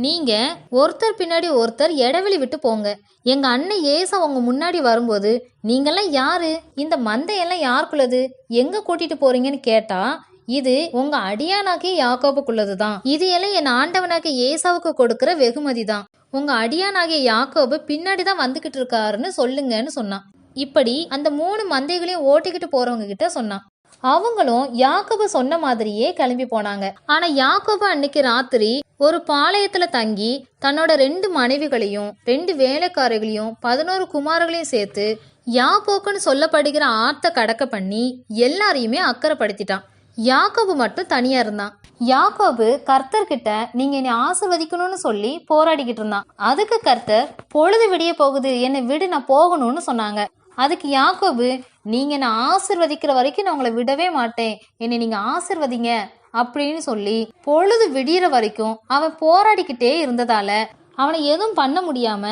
நீங்க ஒருத்தர் பின்னாடி ஒருத்தர் இடைவெளி விட்டு போங்க, எங்க அண்ணன் ஏசா உங்க முன்னாடி வரும்போது நீங்கெல்லாம் யாரு, இந்த மந்தையெல்லாம் யாருக்குள்ளது, எங்க கூட்டிட்டு போறீங்கன்னு கேட்டா, இது உங்க அடியானாகிய யாக்கோபுக்குள்ளதுதான், இது எல்லாம் என் ஆண்டவனாகிய ஏசாவுக்கு கொடுக்கிற வெகுமதி தான், உங்க அடியானாகிய யாக்கோபு பின்னாடிதான் வந்துகிட்டு இருக்காருன்னு சொல்லுங்கன்னு சொன்னான். இப்படி அந்த 3 மந்தைகளையும் ஓட்டிக்கிட்டு போறவங்க கிட்ட சொன்னான். அவங்களும் யாக்கோபு சொன்ன மாதிரியே கிளம்பி போனாங்க. ஆனா யாக்கோபு அன்னைக்கு ராத்திரி ஒரு பாளையத்துல தங்கி தன்னோட 2 மனைவிகளையும் 2 வேலைக்காரர்களையும் 11 குமாரர்களையும் சேர்த்து யாப்போக்குன்னு சொல்லப்படுகிற ஆத்த கடக்க பண்ணி எல்லாரையுமே அக்கறைப்படுத்திட்டான். யாக்கோபு மட்டும் தனியா இருந்தான். யாக்கோபு கர்த்தர்கிட்ட நீங்க என்னை ஆசீர்வதிக்கணும்னு சொல்லி போராடிக்கிட்டு இருந்தான். அதுக்கு கர்த்தர் பொழுது விடிய போகுது, என்னை விடு, நான் போகணும்னு சொன்னாங்க. அதுக்கு யாக்கோபு, நீங்க நான் ஆசிர்வதிக்கிற வரைக்கும் நான் உங்களை விடவே மாட்டேன், என்னை நீங்க ஆசிர்வதிங்க அப்படின்னு சொல்லி பொழுது விடியற வரைக்கும் அவன் போராடிக்கிட்டே இருந்ததால அவனை எதுவும் பண்ண முடியாம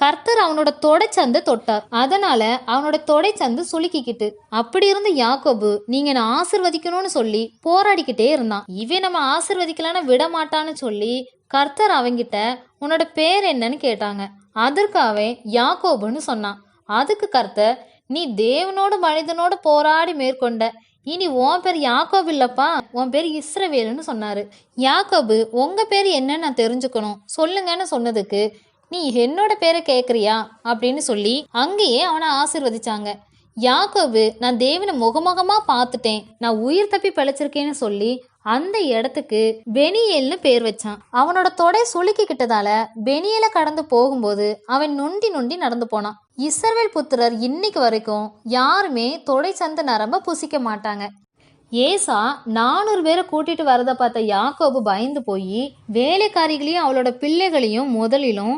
கர்த்தர் அவனோட தொடைச்சந்து தொட்டார். அதனால அவனோட தொடைச்சந்து சுளுக்கிக்கிட்டு. அப்படி இருந்த யாக்கோபு நீங்க நான் ஆசிர்வதிக்கணும்னு சொல்லி போராடிக்கிட்டே இருந்தான். இவன் நம்ம ஆசிர்வதிக்கலான்னு விட மாட்டான்னு சொல்லி கர்த்தர் அவங்கிட்ட உன்னோட பேர் என்னன்னு கேட்டாங்க. அதற்கு அவன் யாக்கோபுன்னு சொன்னான். அதுக்கு கர்த்தர், நீ தேவனோடு மனிதனோடு போராடி மேற்கொண்ட, இனி உன் பேர் யாக்கோபு இல்லப்பா, உன் பேர் இஸ்ரவேலுன்னு சொன்னாரு. யாக்கோபு, உங்க பேர் என்னன்னு நான் தெரிஞ்சுக்கணும் சொல்லுங்கன்னு சொன்னதுக்கு, நீ என்னோட பேரை கேட்குறியா அப்படின்னு சொல்லி அங்கேயே அவனை ஆசீர்வதிச்சாங்க. யாக்கோபு, நான் தேவனை முகமுகமா பார்த்துட்டேன், நான் உயிர் தப்பி பிழைச்சிருக்கேன்னு சொல்லி அந்த இடத்துக்கு பெனியேல்னு பேர் வச்சான். அவனோட தொடை சுளுக்கிக்கிட்டதால பெனியேல கடந்து போகும்போது அவன் நொண்டி நொண்டி நடந்து போனான். இஸ்ரவேல் புத்திரர் இன்னைக்கு வரைக்கும் யாருமே தொடை சந்த நரம்ப புசிக்க மாட்டாங்க. ஏசா 400 பேரை கூட்டிட்டு வரதை பார்த்த யாக்கோபு பயந்து போய் வேலைக்காரிகளையும் அவளோட பிள்ளைகளையும் முதலிலும்,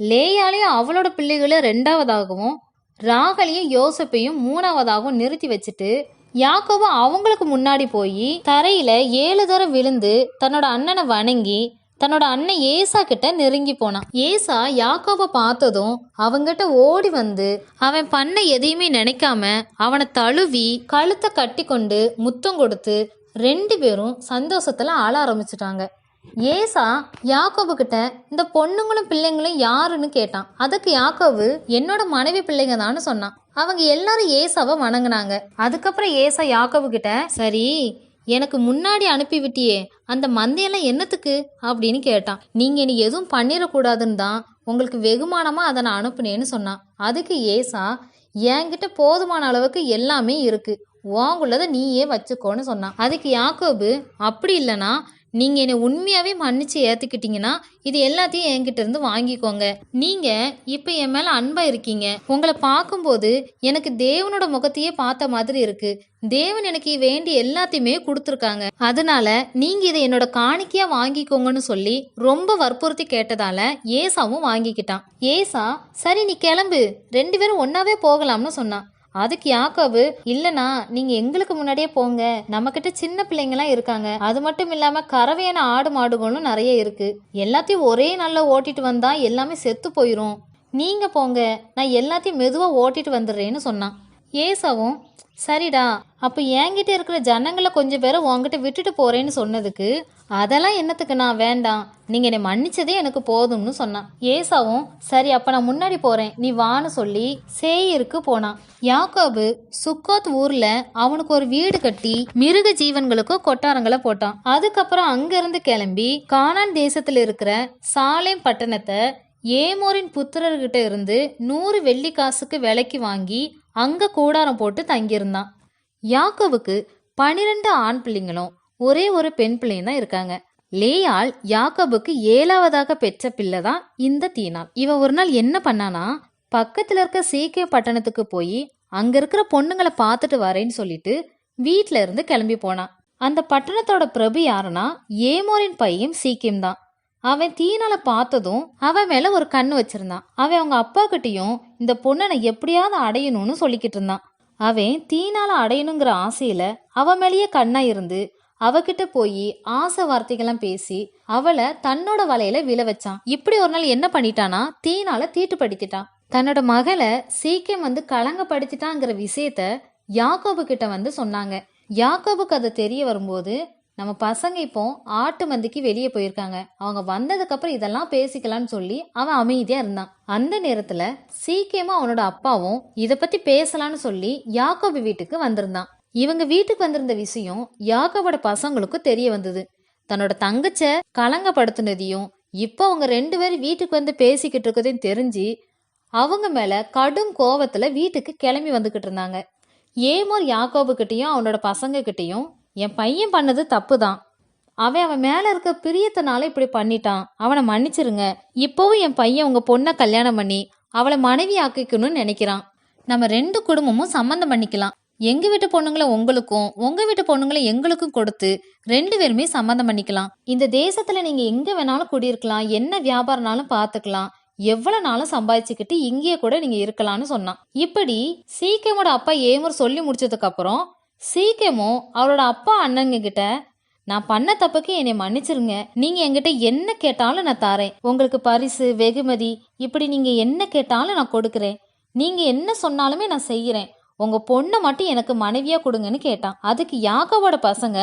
லேயாலையும் அவளோட பிள்ளைகளை 2வதாகவும், ராகலையும் யோசப்பையும் 3வதாகவும் நிறுத்தி வச்சுட்டு யாக்கோபு அவங்களுக்கு முன்னாடி போய் தரையில 7 தடவை விழுந்து தன்னோட அண்ணனை வணங்கி தன்னோட அண்ணன் ஏசா கிட்ட நெருங்கி போனான். ஏசா யாக்கோபை பார்த்ததும் அவங்கிட்ட ஓடி வந்து அவன் பண்ண எதையுமே நினைக்காம அவனை தழுவி கழுத்தை கட்டி கொண்டு முத்தம் கொடுத்து 2 பேரும் சந்தோஷத்துல ஆள ஆரம்பிச்சுட்டாங்க. ஏசா யாக்கோபு கிட்ட இந்த பொண்ணுங்களும் பிள்ளைங்களும் யாருன்னு கேட்டான். அதுக்கு யாக்கோபு, என்னோட மனைவி பிள்ளைங்க தான்னு சொன்னான். அவங்க எல்லாரும் ஏசாவை வணங்கினாங்க. அதுக்கப்புறம் ஏசா யாக்கோபு கிட்ட, சரி எனக்கு முன்னாடி அனுப்பி விட்டியே அந்த மந்தையெல்லாம் என்னத்துக்கு அப்படின்னு கேட்டான். நீங்க இனி எதுவும் பண்ணிடக்கூடாதுன்னு தான் உங்களுக்கு வெகுமானமா அதை நான் அனுப்புனேன்னு சொன்னான். அதுக்கு ஏசா, என்கிட்ட போதுமான அளவுக்கு எல்லாமே இருக்கு, வாங்குள்ளதை நீயே வச்சுக்கோன்னு சொன்னான். அதுக்கு யாக்கோபு, அப்படி இல்லைன்னா நீங்கள் என்னை உண்மையாகவே மன்னிச்சு ஏற்றுக்கிட்டீங்கன்னா இது எல்லாத்தையும் என்கிட்ட இருந்து வாங்கிக்கோங்க. நீங்கள் இப்போ என் மேலே அன்பாக இருக்கீங்க, உங்களை பார்க்கும்போது எனக்கு தேவனோட முகத்தையே பார்த்த மாதிரி இருக்கு, தேவன் எனக்கு வேண்டிய எல்லாத்தையுமே கொடுத்துருக்காங்க, அதனால நீங்கள் இதை என்னோட காணிக்கையாக வாங்கிக்கோங்கன்னு சொல்லி ரொம்ப வற்புறுத்தி கேட்டதால ஏசாவும் வாங்கிக்கிட்டான். ஏசா, சரி நீ கிளம்பு, 2 பேரும் ஒன்னாவே போகலாம்னு சொன்னான். அதுக்கு யாக்கோபு, இல்லைண்ணா நீங்க எங்களுக்கு முன்னாடியே போங்க, நம்ம கிட்ட சின்ன பிள்ளைங்களாம் இருக்காங்க, அது மட்டும் இல்லாம கறவையான ஆடு மாடுகளும் நிறைய இருக்கு, எல்லாத்தையும் ஒரே நாள்ல ஓட்டிட்டு வந்தா எல்லாமே செத்து போயிரும், நீங்க போங்க, நான் எல்லாத்தையும் மெதுவா ஓட்டிட்டு வந்துடுறேன்னு சொன்னான். ஏசாவும், சரிடா, அப்போ என்கிட்ட இருக்கிற ஜனங்களை கொஞ்சம் பேரை உங்ககிட்ட விட்டுட்டு போறேன்னு சொன்னதுக்கு, அதெல்லாம் என்னத்துக்கு நான் வேண்டாம், நீங்க என்னை மன்னிச்சதே எனக்கு போதும்னு சொன்னான். ஏசாவும், சரி அப்ப நான் முன்னாடி போறேன், நீ வான்னு சொல்லி சேயிருக்கு போனான். யாக்கோபு சுக்கோத் ஊர்ல அவனுக்கு ஒரு வீடு கட்டி மிருக ஜீவன்களுக்கும் கொட்டாரங்களை போட்டான். அதுக்கப்புறம் அங்கிருந்து கிளம்பி கானான் தேசத்துல இருக்கிற சாலேம் பட்டணத்தை ஏமோரின் புத்திரர்கிட்ட இருந்து 100 வெள்ளி காசுக்கு விலைக்கு வாங்கி அங்க கூடாரம் போட்டு தங்கியிருந்தான். யாக்கோபுக்கு 12 ஆண் பிள்ளைங்களும் ஒரே ஒரு பெண் பிள்ளையும் தான் இருக்காங்க. லேயாள் யாக்கோபுக்கு 7வதாக பெற்ற பிள்ளை தான் இந்த தீனாள். இவன் ஒரு நாள் என்ன பண்ணானா, பக்கத்துல இருக்க சீக்கே பட்டணத்துக்கு போய் அங்க இருக்கிற பொண்ணுங்களை பார்த்துட்டு வரேன்னு சொல்லிட்டு வீட்டுல இருந்து கிளம்பி போனான். அந்த பட்டணத்தோட பிரபு யாருன்னா ஏமோரின் பையன் சீக்கியம் தான். அவன் தீனாலை பார்த்ததும் அவன் மேல ஒரு கண்ணு வச்சிருந்தான். அவன் அவங்க அப்பா கிட்டையும் இந்த பொண்ணனை எப்படியாவது அடையணும்னு சொல்லிக்கிட்டு இருந்தான். அவன் தீனாலை அடையணுங்கிற ஆசையில அவன் மேலேயே கண்ணா இருந்து அவகிட்ட போய் ஆசை வார்த்தைகள்லாம் பேசி அவளை தன்னோட வலையில விழ வச்சான். இப்படி ஒரு நாள் என்ன பண்ணிட்டானா, தீனாலை தீட்டுப்படுத்திட்டான். தன்னோட மகளை சீக்கிரம் வந்து கலங்கப்படுத்திட்டாங்கிற விஷயத்த யாக்கோபு கிட்ட வந்து சொன்னாங்க. யாக்கோபுக்கு அது தெரிய வரும்போது, நம்ம பசங்க இப்போ ஆட்டு மந்திக்கு வெளியே போயிருக்காங்க, அவங்க வந்ததுக்கு அப்புறம் இதெல்லாம் பேசிக்கலாம்னு சொல்லி அவன் அமைதியா இருந்தான். அந்த நேரத்துல சீக்கிரமா அவனோட அப்பாவும் இத பத்தி பேசலான்னு சொல்லி யாக்கோபு வீட்டுக்கு வந்திருந்தான். இவங்க வீட்டுக்கு வந்திருந்த விஷயம் யாக்கோபோட பசங்களுக்கும் தெரிய வந்தது. தன்னோட தங்கச்ச கலங்கப்படுத்தினதையும் இப்போ அவங்க 2 பேரும் வீட்டுக்கு வந்து பேசிக்கிட்டு இருக்கதையும் தெரிஞ்சு அவங்க மேல கடும் கோவத்துல வீட்டுக்கு கிளம்பி வந்துகிட்டு இருந்தாங்க. ஏமோர் யாக்கோபு கிட்டையும் அவனோட பசங்க கிட்டையும், என் பையன் பண்ணது தப்பு தான், அவன் மேல இருக்க பிரியத்தினால இப்படி பண்ணிட்டான், அவனை மன்னிச்சிருங்க, இப்போவும் என் பையன் உங்க பொண்ணை கல்யாணம் பண்ணி அவளை மனைவி ஆக்கிக்கணும்னு நினைக்கிறான், நம்ம 2 குடும்பமும் சம்மந்தம் பண்ணிக்கலாம், எங்க வீட்டு பொண்ணுங்களை உங்களுக்கும் உங்க வீட்டு பொண்ணுங்களை எங்களுக்கும் கொடுத்து 2 பேருமே சம்மந்தம் பண்ணிக்கலாம், இந்த தேசத்துல நீங்க எங்க வேணாலும் குடியிருக்கலாம், என்ன வியாபாரம்னாலும் பாத்துக்கலாம், எவ்வளவு நாளும் சம்பாதிச்சுக்கிட்டு இங்கேயே கூட நீங்க இருக்கலாம்னு சொன்னான். இப்படி சீக்கியமோட அப்பா ஏமோர் சொல்லி முடிச்சதுக்கு அப்புறம் சீக்கியமும் அவரோட அப்பா அண்ணங்க கிட்ட, நான் பண்ண தப்புக்கு என்னை மன்னிச்சிருங்க, நீங்க என்கிட்ட என்ன கேட்டாலும் நான் தாரேன், உங்களுக்கு பரிசு வெகுமதி இப்படி நீங்க என்ன கேட்டாலும் நான் கொடுக்குறேன், நீங்க என்ன சொன்னாலுமே நான் செய்யறேன், உங்க பொண்ணை மட்டும் எனக்கு மனைவியா கொடுங்கன்னு கேட்டான். அதுக்கு யாக்கோபோட பசங்க,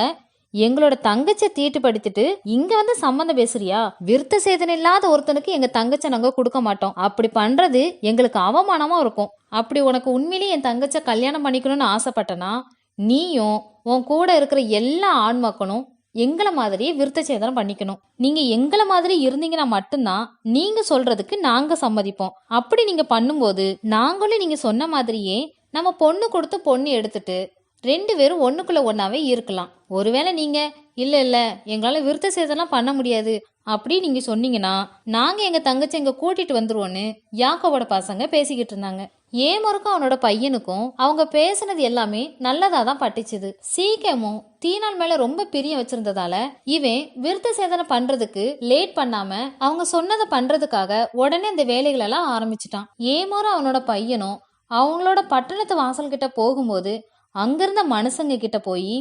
எங்களோட தங்கச்சை தீட்டுப்படுத்திட்டு இங்க வந்து சம்மந்தம் பேசுறியா? விருத்த சேதனை இல்லாத ஒருத்தனுக்கு எங்க தங்கச்சை நாங்க கொடுக்க மாட்டோம். அப்படி பண்றது எங்களுக்கு அவமானமா இருக்கும். அப்படி உனக்கு உண்மையிலேயே என் தங்கச்சை கல்யாணம் பண்ணிக்கணும்னு ஆசைப்பட்டனா நீயும் உன் கூட இருக்கிற எல்லா ஆண் மக்களும் எங்களை மாதிரியே விருத்த சேதனம் பண்ணிக்கணும். நீங்க எங்களை மாதிரி இருந்தீங்கன்னா மட்டும்தான் நீங்க சொல்றதுக்கு நாங்க சம்மதிப்போம். அப்படி நீங்க பண்ணும்போது நாங்களும் நீங்க சொன்ன மாதிரியே நம்ம பொண்ணு கொடுத்து பொண்ணு எடுத்துட்டு 2 பேரும் ஒண்ணுக்குள்ள ஒன்னாவே இருக்கலாம். ஒருவேளை நீங்க இல்ல இல்ல எங்களால விருத்த சேதனம் பண்ண முடியாது அப்படி நீங்க சொன்னீங்கன்னா நாங்க எங்க தங்கச்சி எங்க கூட்டிட்டு வந்துருவோன்னு யாக்கோவோட பசங்க பேசிக்கிட்டு இருந்தாங்க. ஏமருக்கும் அவனோட பையனுக்கும் அவங்க பேசினது எல்லாமே நல்லதா தான் பட்டுச்சுது. சீக்கிரமும் தீனால் மேல ரொம்ப பிரியம் வச்சிருந்ததால இவன் விருத்த சேதனை பண்றதுக்கு லேட் பண்ணாம அவங்க சொன்னதை பண்றதுக்காக உடனே இந்த வேலைகள் எல்லாம் ஆரம்பிச்சிட்டான். ஏமரும் அவனோட பையனும் அவங்களோட பட்டணத்து வாசல் கிட்ட போகும்போது அங்கிருந்த மனுஷங்க கிட்ட போய்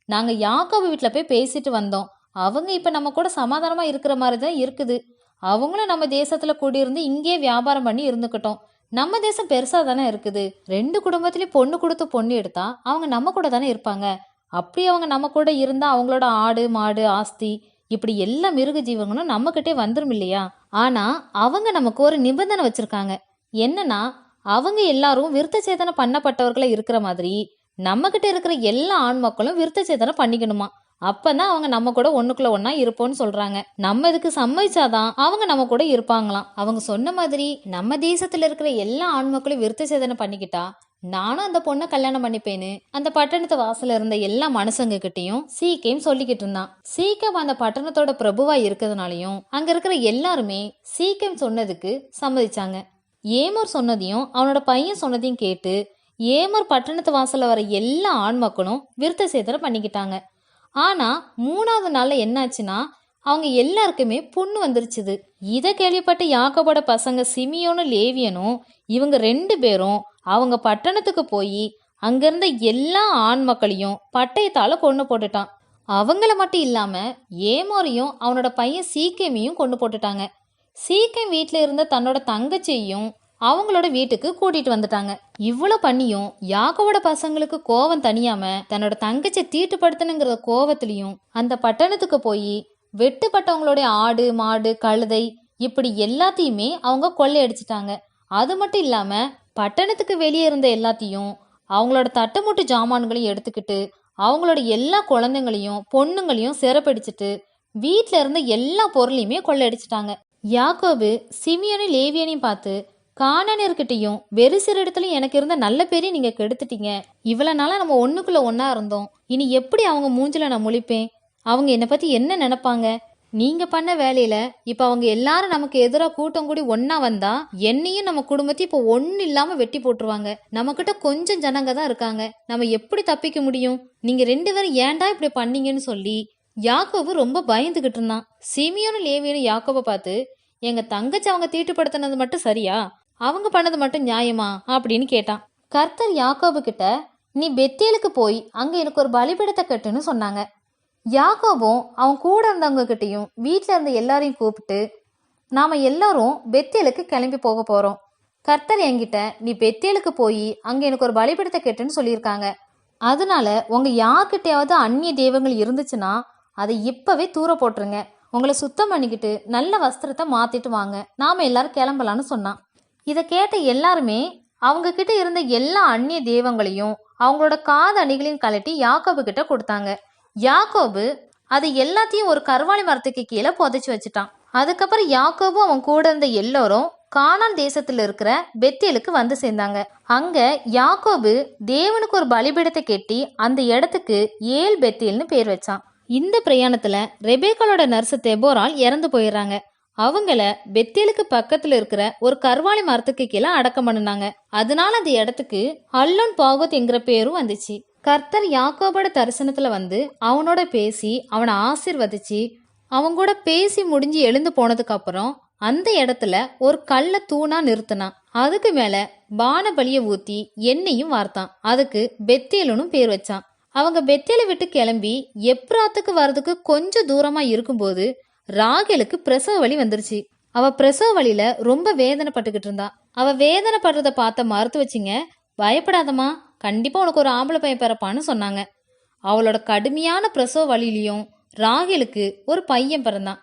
நாங்க யாக்கோபு வீட்டுல போய் பேசிட்டு வந்தோம். அவங்க இப்ப நம்ம கூட சமாதானமா இருக்கிற மாதிரிதான் இருக்குது. அவங்களும் நம்ம தேசத்துல கூடியிருந்து இங்கே வியாபாரம் பண்ணி இருந்துக்கிட்டோம். நம்ம தேசம் பெருசா தானே இருக்குது. 2 குடும்பத்திலயும் பொண்ணு கொடுத்து பொண்ணு எடுத்தா அவங்க நம்ம கூட தானே இருப்பாங்க. அப்படி அவங்க நம்ம கூட இருந்தா அவங்களோட ஆடு மாடு ஆஸ்தி இப்படி எல்லா மிருக ஜீவங்களும் நம்ம கிட்டே வந்துரும் இல்லையா? ஆனா அவங்க நமக்கு ஒரு நிபந்தனை வச்சிருக்காங்க. என்னன்னா அவங்க எல்லாரும் விருத்த சேதனை பண்ணப்பட்டவர்களா இருக்கிற மாதிரி நம்ம கிட்ட இருக்கிற எல்லா ஆண் மக்களும் விருத்த சேதனை பண்ணிக்கணுமா. அப்பதான் அவங்க நம்ம கூட ஒண்ணுக்குள்ள ஒன்னா இருப்போம்னு சொல்றாங்க. நம்ம இதுக்கு சம்மதிச்சாதான் அவங்க நம்ம கூட இருப்பாங்களாம். அவங்க சொன்ன மாதிரி நம்ம தேசத்துல இருக்கிற எல்லா ஆண் மக்களும் விருத்த சேதனை பண்ணிக்கிட்டா நானும் அந்த பொண்ணை கல்யாணம் பண்ணிப்பேன்னு அந்த பட்டணத்து வாசல இருந்த எல்லா மனுஷங்க கிட்டையும் சீக்கிரம் சொல்லிக்கிட்டு இருந்தான். சீக்கிரம் அந்த பட்டணத்தோட பிரபுவா இருக்கிறதுனாலையும் அங்க இருக்கிற எல்லாருமே சீக்கிரம் சொன்னதுக்கு சம்மதிச்சாங்க. ஏமோர் சொன்னதையும் அவனோட பையன் சொன்னதையும் கேட்டு ஏமோர் பட்டணத்து வாசல்ல வர எல்லா ஆண் மக்களும் விருத்த சேதனை பண்ணிக்கிட்டாங்க. ஆனா 3வது நாள்ல என்னாச்சுன்னா அவங்க எல்லாருக்குமே புண்ணு வந்துருச்சுது. இதை கேள்விப்பட்ட யாக்கோபோட பசங்க சிமியோனும் லேவியனும் இவங்க 2 பேரும் அவங்க பட்டணத்துக்கு போய் அங்கிருந்த எல்லா ஆண் மக்களையும் பட்டயத்தால கொண்டு போட்டுட்டான். அவங்கள மட்டும் இல்லாம ஏமோரையும் அவனோட பையன் சீக்கேமையும் கொண்டு போட்டுட்டாங்க. சீக்கேம் வீட்டுல இருந்த தன்னோட தங்கச்சியையும் அவங்களோட வீட்டுக்கு கூட்டிட்டு வந்துட்டாங்க. இவ்வளவு பண்ணியும் யாக்கோவோட பசங்களுக்கு கோவம் தனியாம தன்னோட தங்கச்சி தீட்டுப்படுத்தணுங்கிற கோவத்திலையும் அந்த பட்டணத்துக்கு போய் வெட்டுப்பட்டவங்களுடைய ஆடு மாடு கழுதை இப்படி எல்லாத்தையுமே அவங்க கொள்ளையடிச்சிட்டாங்க. அது மட்டும் இல்லாம பட்டணத்துக்கு வெளியே இருந்த எல்லாத்தையும் அவங்களோட தட்டுமுட்டு ஜாமான்களையும் எடுத்துக்கிட்டு அவங்களோட எல்லா குழந்தைங்களையும் பொண்ணுங்களையும் சிறப்பிடிச்சிட்டு வீட்டுல இருந்த எல்லா பொருளையுமே கொள்ளையடிச்சிட்டாங்க. யாக்கோபு சிமியோனையும் லேவியனையும் பார்த்து கானானியர்கிட்டையும் வெறு சிறு இடத்துலயும் எனக்கு இருந்த நல்ல பேரையும் நீங்க கெடுத்துட்டீங்க. இவ்வளவு நாளா நம்ம ஒண்ணுக்குள்ள ஒன்னா இருந்தோம். இனி எப்படி அவங்க மூஞ்சில நான் முழிப்பேன்? அவங்க என்னை பத்தி என்ன நினைப்பாங்க? நீங்க பண்ண வேலையில இப்ப அவங்க எல்லாரும் நமக்கு எதிராக கூட்டம் கூடி ஒன்னா வந்தா என்னையும் நம்ம குடும்பத்தையும் இப்ப ஒண்ணு இல்லாம வெட்டி போட்டுருவாங்க. நம்ம கிட்ட கொஞ்சம் ஜனங்க தான் இருக்காங்க. நம்ம எப்படி தப்பிக்க முடியும்? நீங்க 2 பேரும் ஏன்டா இப்படி பண்ணீங்கன்னு சொல்லி யாக்கோபு ரொம்ப பயந்துகிட்டு இருந்தான். சிமியோனும் லேவியனும் யாக்கோபை பார்த்து எங்க தங்கச்சி அவங்க தீட்டுப்படுத்தினது மட்டும் சரியா, அவங்க பண்ணது மட்டும் நியாயமா அப்படின்னு கேட்டான். கர்த்தர் யாக்கோபு கிட்ட நீ பெத்தேலுக்கு போய் அங்க எனக்கு ஒரு பலிபீடத்தை கட்டுன்னு சொன்னாங்க. யாக்கோபும் அவன் கூட இருந்தவங்க கிட்டையும் வீட்டுல இருந்த எல்லாரையும் கூப்பிட்டு நாம எல்லாரும் பெத்தேலுக்கு கிளம்பி போக போறோம். கர்த்தர் என்கிட்ட நீ பெத்தேலுக்கு போய் அங்க எனக்கு ஒரு பலிபீடத்தை கட்டுன்னு சொல்லியிருக்காங்க. அதனால உங்க யார்கிட்டயாவது அந்நிய தெய்வங்கள் இருந்துச்சுன்னா அதை இப்பவே தூர போட்டுருங்க. உங்களை சுத்தம் பண்ணிக்கிட்டு நல்ல வஸ்திரத்தை மாத்திட்டு வாங்க, நாம எல்லாரும் கிளம்பலான்னு சொன்னான். இதை கேட்ட எல்லாருமே அவங்க கிட்ட இருந்த எல்லா அந்நிய தெய்வங்களையும் அவங்களோட காது அணிகளையும் கலட்டி யாக்கோபு கிட்ட கொடுத்தாங்க. யாக்கோபு அது எல்லாத்தையும் ஒரு கர்வாலி மரத்துக்கு கீழே புதைச்சு வச்சுட்டான். அதுக்கப்புறம் யாக்கோபு அவன் கூட இருந்த எல்லோரும் கானான் தேசத்துல இருக்கிற பெத்தேலுக்கு வந்து சேர்ந்தாங்க. அங்க யாக்கோபு தேவனுக்கு ஒரு பலிபீடத்தை கட்டி அந்த இடத்துக்கு ஏல் பெத்தேல்னு பேர் வச்சான். இந்த பிரயாணத்துல ரெபேக்காலோட நர்ஸ் தெபோரால் இறந்து போயிடுறாங்க. அவங்கள பெத்தேலுக்கு பக்கத்துல இருக்கிற ஒரு கர்வாலி மரத்துக்கு கீழே அடக்கம் பண்ணினாங்க. அதனால அந்த இடத்துக்கு அல்லோன் பாகோத் என்கிற பேரும் வந்துச்சு. கர்த்தர் யாக்கோபோட தரிசனத்துல வந்து அவனோட பேசி அவனை ஆசீர்வதிச்சு அவங்க கூட பேசி முடிஞ்சு எழுந்து போனதுக்கு அப்புறம் அந்த இடத்துல ஒரு கல்ல தூணா நிறுத்தினான். அதுக்கு மேல பான பலிய ஊத்தி எண்ணெயும் வார்த்தான். அதுக்கு பெத்தேலுன்னு பேர் வச்சான். அவங்க பெத்தேலை விட்டு கிளம்பி எப்ராத்துக்கு வர்றதுக்கு கொஞ்சம் தூரமா இருக்கும்போது ராகேலுக்கு பிரசவ வலி வந்துருச்சு. அவ பிரசவ வலியில ரொம்ப வேதனைப்பட்டுக்கிட்டு இருந்தா. அவ வேதனைப்படுறத பார்த்த மறுத்து வச்சிங்க, பயப்படாதம்மா, கண்டிப்பா உனக்கு ஒரு ஆம்பளை பையன் பிறப்பான்னு சொன்னாங்க. அவளோட கடுமையான பிரசவ வலியிலையும் ராகேலுக்கு ஒரு பையன் பிறந்தான்.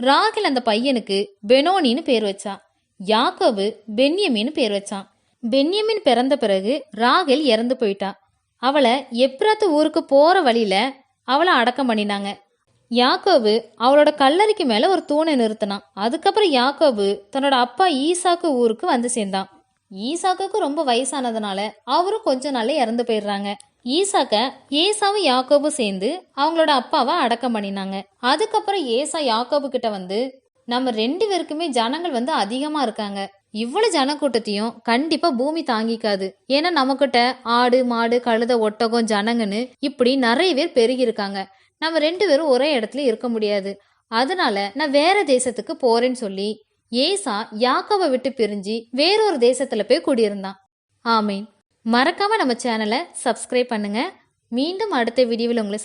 ராகேல் அந்த பையனுக்கு பெனோனின்னு பேர் வச்சான். யாக்கோபு பென்யமின்னு பேர் வச்சான். பென்யமின் பிறந்த பிறகு ராகேல் இறந்து போயிட்டா. அவளை எப்ராத்து ஊருக்கு போற வழியில அவளை அடக்கம் பண்ணினாங்க. யாக்கோபு அவளோட கல்லறைக்கு மேல ஒரு தூணை நிறுத்தினான். அதுக்கப்புறம் யாக்கோபு தன்னோட அப்பா ஈசாக்கு ஊருக்கு வந்து சேர்ந்தான். ஈசாக்குக்கு ரொம்ப வயசானதுனால அவரும் கொஞ்ச நாள்ல இறந்து போயிடுறாங்க. ஈசாக்க ஏசாவும் யாக்கோபும் சேர்ந்து அவங்களோட அப்பாவை அடக்கம் பண்ணினாங்க. அதுக்கப்புறம் ஏசா யாக்கோபு கிட்ட வந்து, நம்ம 2 பேருக்குமே ஜனங்கள் வந்து அதிகமா இருக்காங்க. இவ்வளவு ஜனக்கூட்டத்தையும் கண்டிப்பா பூமி தாங்கிக்காது. ஏன்னா நம்மகிட்ட ஆடு மாடு கழுத ஒட்டகம் ஜனங்கன்னு இப்படி நிறைய பேர் பெருகி இருக்காங்க. நம்ம 2 பேரும் ஒரே இடத்துல இருக்க முடியாது. அதனால நான் வேற தேசத்துக்கு போறேன்னு சொல்லி ஏசா யாக்கோபை விட்டு பிரிஞ்சு வேறொரு தேசத்துல போய் குடியிருந்தான். ஆமீன். மறக்காம நம்ம சேனலை சப்ஸ்கிரைப் பண்ணுங்க. மீண்டும் அடுத்த வீடியோவில் உங்களை